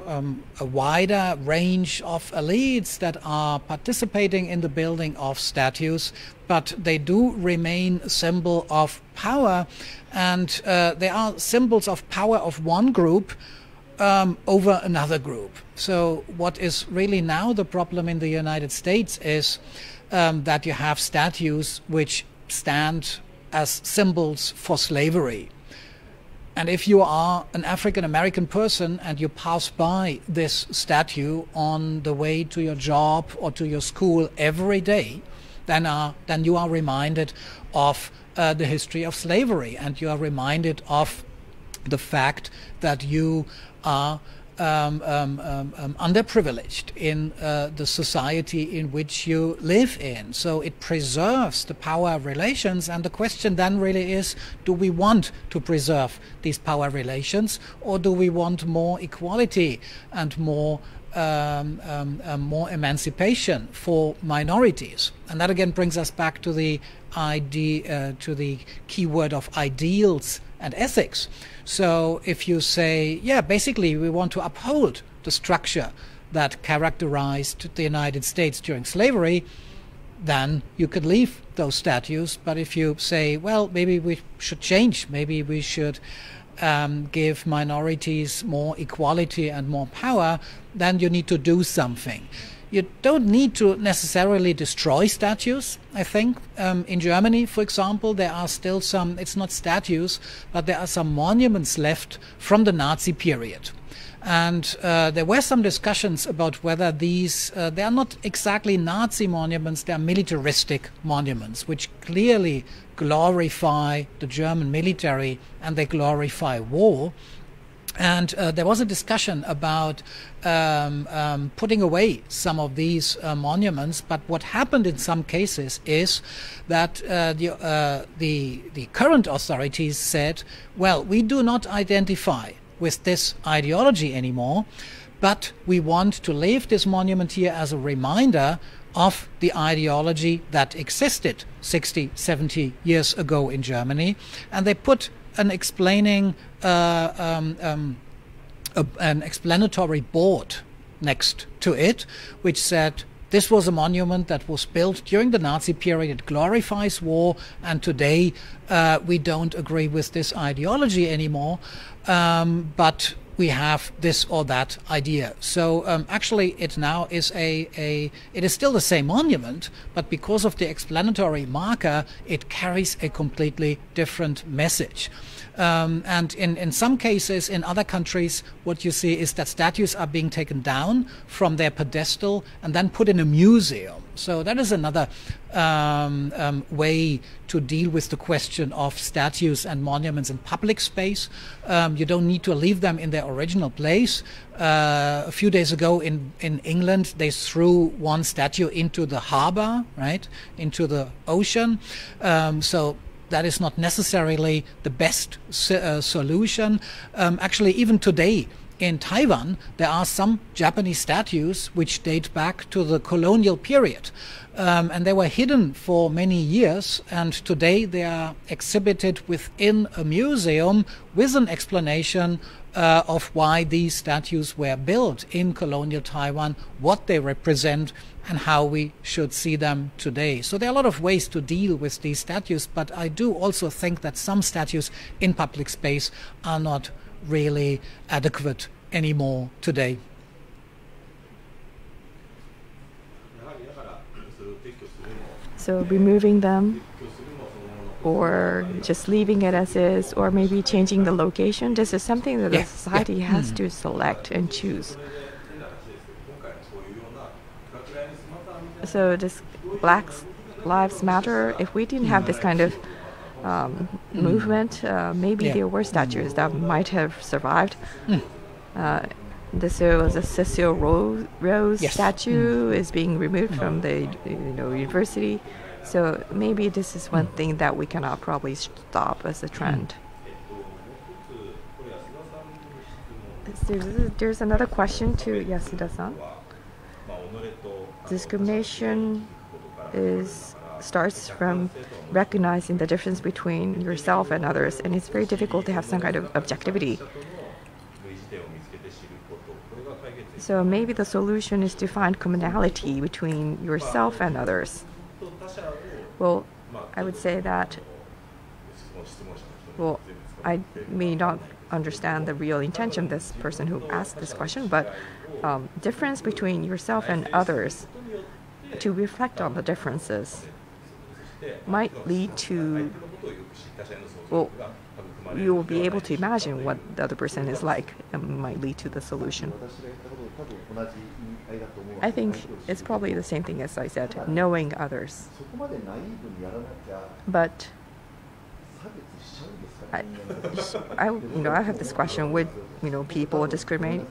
a wider range of elites that are participating in the building of statues, but they do remain a symbol of power, and they are symbols of power of one group over another group. So what is really now the problem in the United States is that you have statues which stand as symbols for slavery. And if you are an African American person and you pass by this statue on the way to your job or to your school every day, then you are reminded of the history of slavery, and you are reminded of the fact that you are underprivileged in the society in which you live in. So it preserves the power relations, and the question then really is, do we want to preserve these power relations, or do we want more equality and more emancipation for minorities? And that again brings us back to the idea, to the keyword of ideals and ethics. So if you say, yeah, basically we want to uphold the structure that characterized the United States during slavery, then you could leave those statues. But if you say, well, maybe we should change, maybe we should give minorities more equality and more power, then you need to do something. You don't need to necessarily destroy statues, I think. In Germany, for example, there are still some, it's not statues, but there are some monuments left from the Nazi period. And there were some discussions about whether these, they are not exactly Nazi monuments, they are militaristic monuments, which clearly glorify the German military and they glorify war. And there was a discussion about putting away some of these monuments, but what happened in some cases is that the current authorities said, well, we do not identify with this ideology anymore, but we want to leave this monument here as a reminder of the ideology that existed 60, 70 years ago in Germany. And they put an explaining an explanatory board next to it, which said this was a monument that was built during the Nazi period. It glorifies war, and today we don't agree with this ideology anymore, but we have this or that idea. So actually it now is it is still the same monument, but because of the explanatory marker, it carries a completely different message. And in some cases, in other countries, what you see is that statues are being taken down from their pedestal and then put in a museum. So that is another way to deal with the question of statues and monuments in public space. You don't need to leave them in their original place. A few days ago in England, they threw one statue into the harbor, right, into the ocean. So that is not necessarily the best solution. Actually, even today, in Taiwan, there are some Japanese statues which date back to the colonial period. And they were hidden for many years, and today they are exhibited within a museum with an explanation of why these statues were built in colonial Taiwan, what they represent, and how we should see them today. So there are a lot of ways to deal with these statues, but I do also think that some statues in public space are not really adequate anymore today. So removing them, or just leaving it as is, or maybe changing the location, this is something that the society has to select and choose. So this Black Lives Matter, if we didn't have this kind of movement, maybe there were statues that might have survived. This was a Cecil Rose statue is being removed from the university. So maybe this is one thing that we cannot probably stop as a trend. There's another question to Yasuda-san. Discrimination starts from recognizing the difference between yourself and others, and it's very difficult to have some kind of objectivity. So maybe the solution is to find commonality between yourself and others. Well, I would say that, well, I may not understand the real intention of this person who asked this question, but difference between yourself and others, to reflect on the differences, might lead to, well, you will be able to imagine what the other person is like, and might lead to the solution. I think it's probably the same thing as I said, knowing others. But I have this question: would people discriminate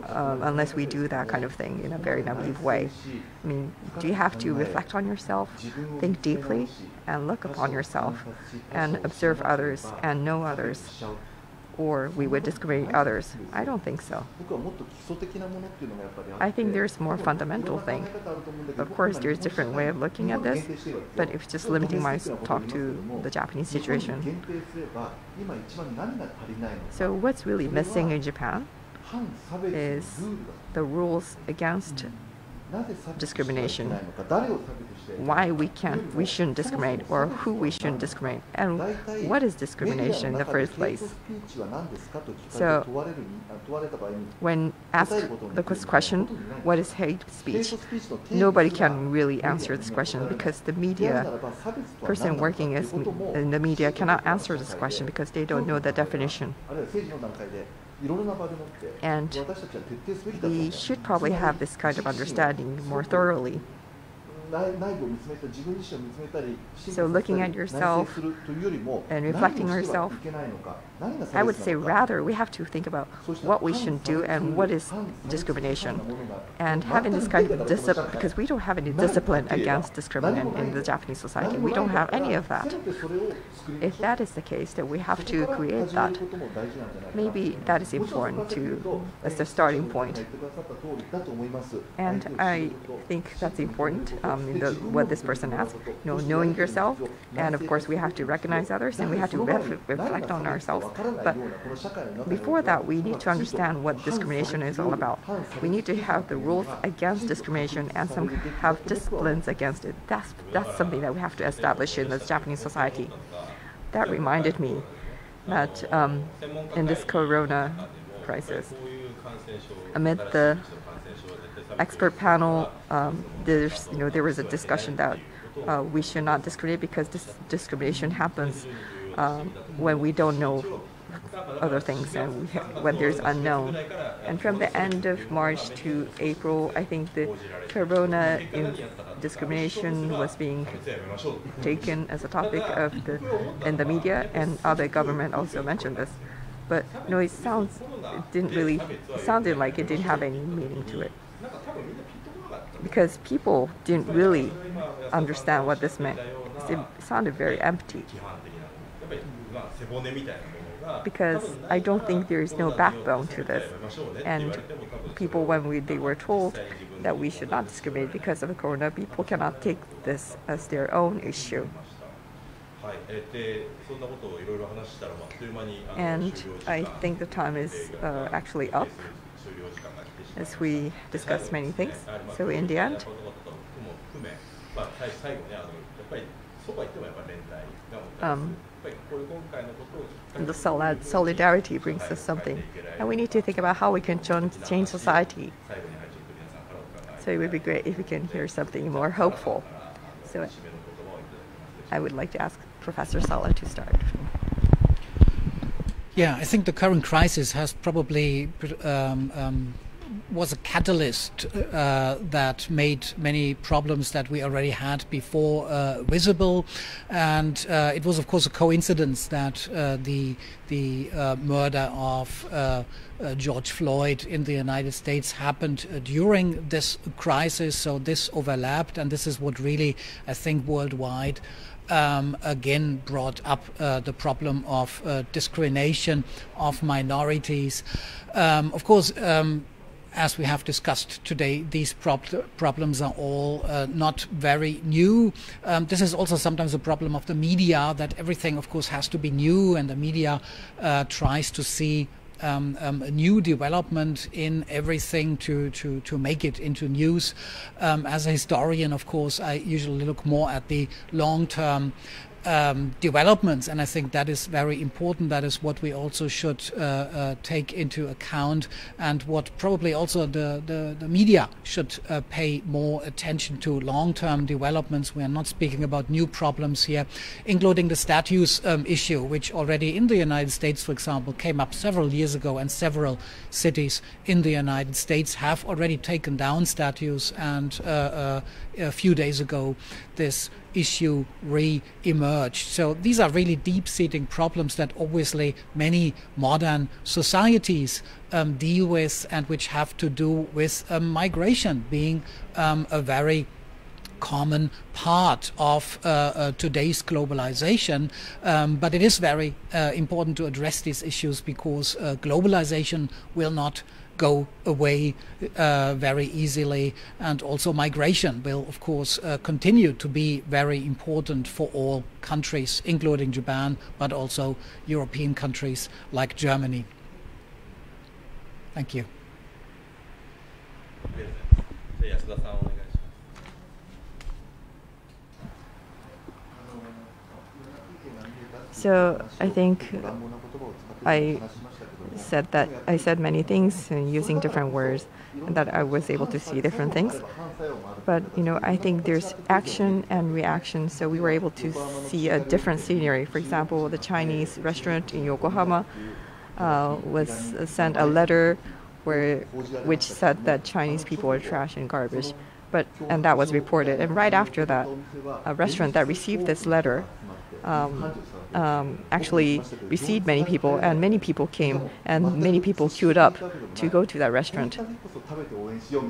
unless we do that kind of thing in a very naive way? I mean, do you have to reflect on yourself, think deeply, and look upon yourself, and observe others and know others, or we would discriminate others? I don't think so. I think there's more fundamental thing. Of course, there's different way of looking at this, but if just limiting my talk to the Japanese situation. So what's really missing in Japan is the rules against discrimination, why we shouldn't discriminate, or who we shouldn't discriminate, and what is discrimination in the first place. So when asked the question, what is hate speech, nobody can really answer this question, because the person working in the media cannot answer this question because they don't know the definition. And we should probably have this kind of understanding more thoroughly. So looking at yourself and reflecting on yourself, I would say rather we have to think about what we shouldn't do and what is discrimination. And having this kind of discipline, because we don't have any discipline against discrimination in the Japanese society. We don't have any of that. If that is the case, then we have to create that. Maybe that is important as the starting point. And I think that's important. What this person asked, knowing yourself, and of course we have to recognize others, and we have to reflect on ourselves. But before that, we need to understand what discrimination is all about. We need to have the rules against discrimination and have disciplines against it. That's something that we have to establish in the Japanese society. That reminded me that in this corona crisis, amid the expert panel, there was a discussion that we should not discriminate because this discrimination happens when we don't know other things, and when there's unknown. And from the end of March to April, I think the corona discrimination was being taken as a topic in the media, and other government also mentioned this. But no, it sounded like it didn't have any meaning to it, because people didn't really understand what this meant. It sounded very empty. Because I don't think there is no backbone to this, and people, when they were told that we should not discriminate because of the corona, people cannot take this as their own issue. And I think the time is actually up, as we discussed many things. So in the end, the solidarity brings us something, and we need to think about how we can change society. So it would be great if we can hear something more hopeful. So I would like to ask Professor Sala to start. Yeah, I think the current crisis has probably was a catalyst that made many problems that we already had before visible, and it was of course a coincidence that the murder of George Floyd in the United States happened during this crisis, so this overlapped, and this is what really, I think, worldwide again brought up the problem of discrimination of minorities. Of course, as we have discussed today, these problems are all not very new. This is also sometimes a problem of the media, that everything, of course, has to be new, and the media tries to see a new development in everything to make it into news. As a historian, of course, I usually look more at the long-term developments, and I think that is very important. That is what we also should take into account, and what probably also the media should pay more attention to: long-term developments. We are not speaking about new problems here, including the statues issue, which already in the United States, for example, came up several years ago, and several cities in the United States have already taken down statues, and a few days ago this issue re-emerged. So these are really deep-seating problems that obviously many modern societies deal with, and which have to do with migration being a very common part of today's globalization. But it is very important to address these issues, because globalization will not go away very easily, and also migration will of course continue to be very important for all countries, including Japan, but also European countries like Germany. Thank you. So I think I said many things using different words, and that I was able to see different things. But I think there's action and reaction. So we were able to see a different scenery. For example, the Chinese restaurant in Yokohama was sent a letter which said that Chinese people are trash and garbage. And that was reported. And right after that, a restaurant that received this letter actually received many people, and many people came, and many people queued up to go to that restaurant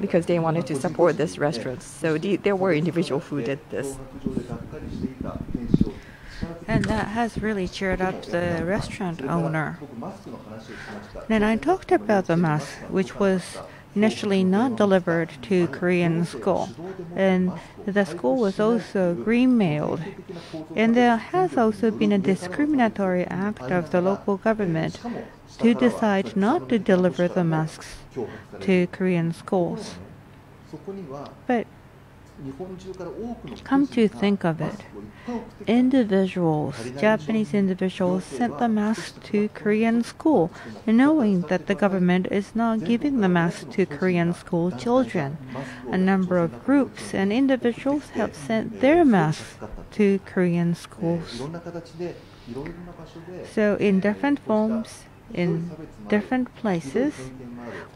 because they wanted to support this restaurant. So there were individuals who did this. And that has really cheered up the restaurant owner. Then I talked about the mask, which was initially not delivered to Korean school, and the school was also green-mailed. And there has also been a discriminatory act of the local government to decide not to deliver the masks to Korean schools. But come to think of it, Japanese individuals sent the masks to Korean school, knowing that the government is not giving the masks to Korean school children. A number of groups and individuals have sent their masks to Korean schools. So in different forms, in different places,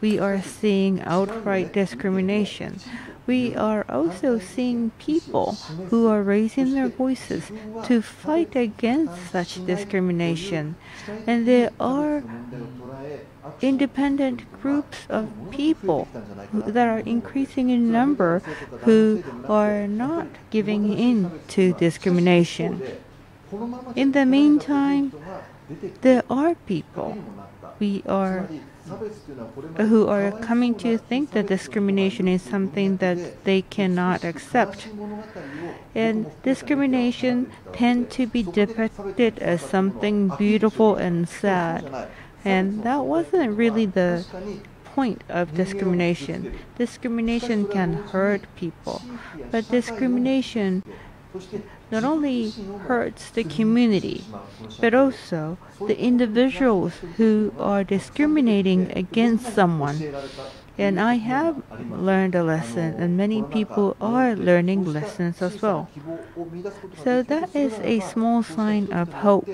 we are seeing outright discrimination. We are also seeing people who are raising their voices to fight against such discrimination. And there are independent groups of people that are increasing in number who are not giving in to discrimination. In the meantime, there are people who are coming to think that discrimination is something that they cannot accept. And discrimination tends to be depicted as something beautiful and sad. And that wasn't really the point of discrimination. Discrimination can hurt people, but discrimination not only hurts the community, but also the individuals who are discriminating against someone. And I have learned a lesson, and many people are learning lessons as well. So that is a small sign of hope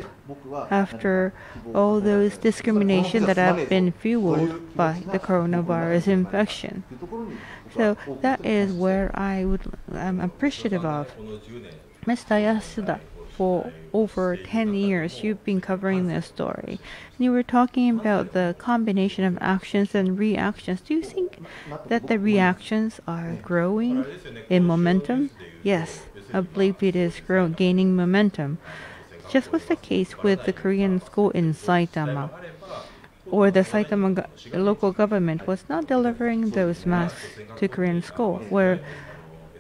after all those discrimination that have been fueled by the coronavirus infection. So that is where I'm appreciative of. Mr. Yasuda, for over 10 years, you've been covering this story. You were talking about the combination of actions and reactions. Do you think that the reactions are growing in momentum? Yes, I believe it is gaining momentum. Just was the case with the Korean school in Saitama, or the Saitama local government was not delivering those masks to Korean school,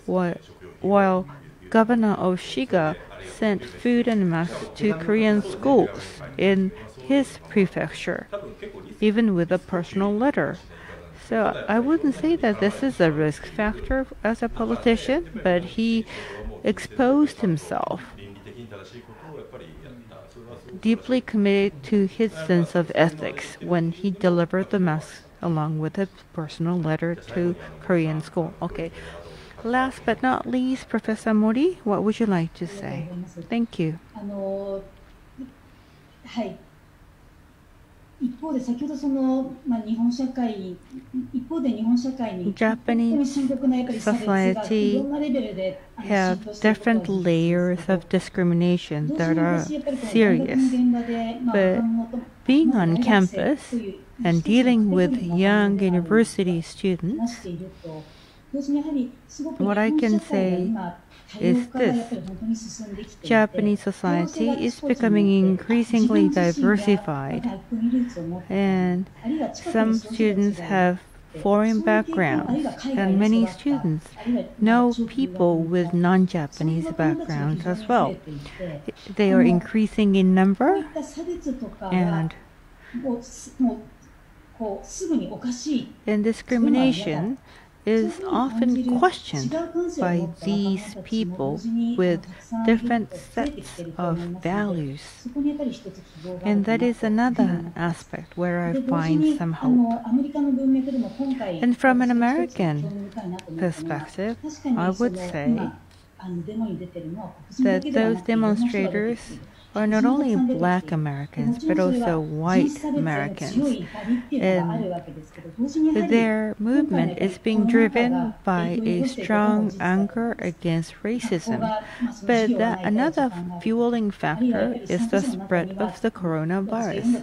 while Governor of Shiga sent food and masks to Korean schools in his prefecture, even with a personal letter. So I wouldn't say that this is a risk factor as a politician, but he exposed himself, deeply committed to his sense of ethics when he delivered the masks along with a personal letter to Korean school. Okay. Last but not least, Professor Mori, what would you like to say? Thank you. Japanese society have different layers of discrimination that are serious. But being on campus and dealing with young university students, what I can say is this: Japanese society is becoming increasingly diversified, and some students have foreign backgrounds, and many students know people with non-Japanese backgrounds as well. They are increasing in number, and discrimination is often questioned by these people with different sets of values. And that is another aspect where I find some hope. And from an American perspective, I would say that those demonstrators are not only Black Americans, but also white Americans. And their movement is being driven by a strong anger against racism. But another fueling factor is the spread of the coronavirus,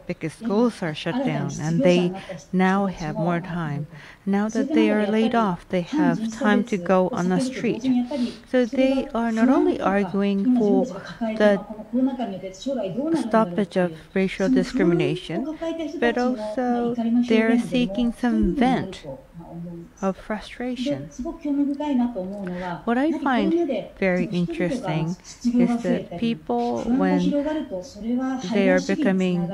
because schools are shut down and they now have more time. Now that they are laid off, they have time to go on the street. So they are not only arguing for the stoppage of racial discrimination, but also they are seeking some vent of frustration. What I find very interesting is that people, when they are becoming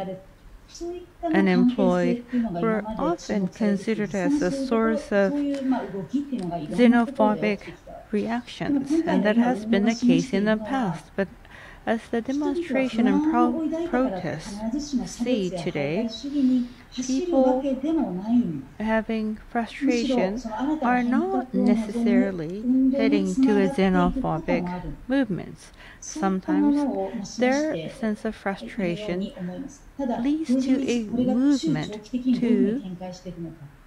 unemployed, were often considered as a source of xenophobic reactions, and that has been the case in the past. But As the demonstration and protests see today, people having frustration are not necessarily heading to a xenophobic movements. Sometimes their sense of frustration leads to a movement to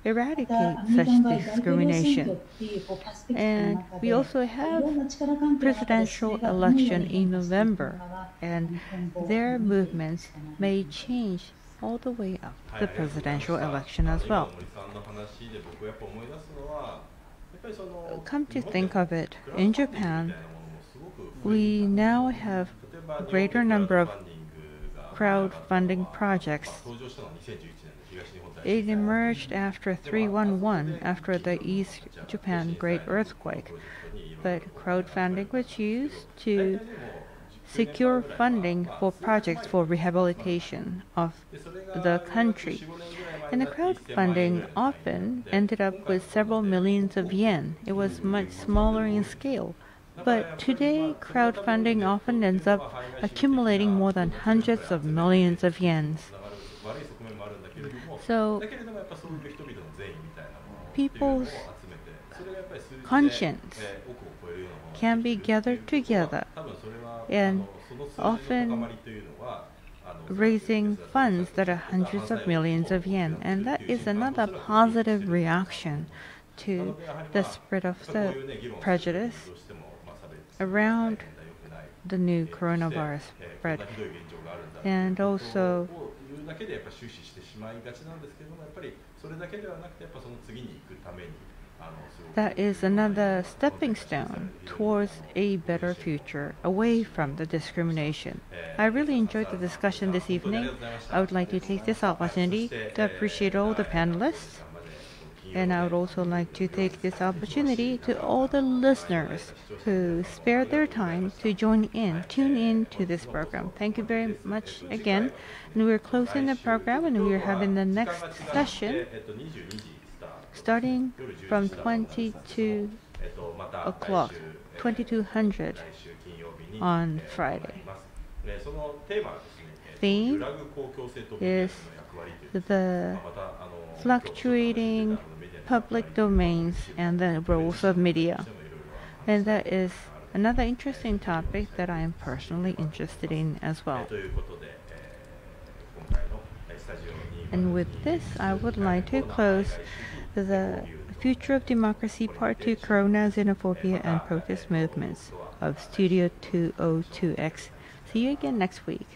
eradicate such discrimination. And we also have presidential election in November, and their movements may change all the way up the presidential election as well. Come to think of it, in Japan, we now have a greater number of crowdfunding projects. It emerged after 311, after the East Japan Great Earthquake. But crowdfunding was used to secure funding for projects for rehabilitation of the country. And the crowdfunding often ended up with several millions of yen. It was much smaller in scale. But today, crowdfunding often ends up accumulating more than hundreds of millions of yens. So, people's conscience can be gathered together and often raising funds that are hundreds of millions of yen. And that is another positive reaction to the spread of the prejudice around the new coronavirus spread. And also, that is another stepping stone towards a better future away from the discrimination. I really enjoyed the discussion this evening. I would like to take this opportunity to appreciate all the panelists. And I would also like to take this opportunity to all the listeners who spared their time to tune in to this program. Thank you very much again. And we're closing the program, and we're having the next session starting from 22 o'clock, 2200 on Friday. Theme is the fluctuating public domains and the roles of media. And that is another interesting topic that I am personally interested in as well. And with this, I would like to close the Future of Democracy Part 2 Corona, Xenophobia and Protest Movements of Studio 202X. See you again next week.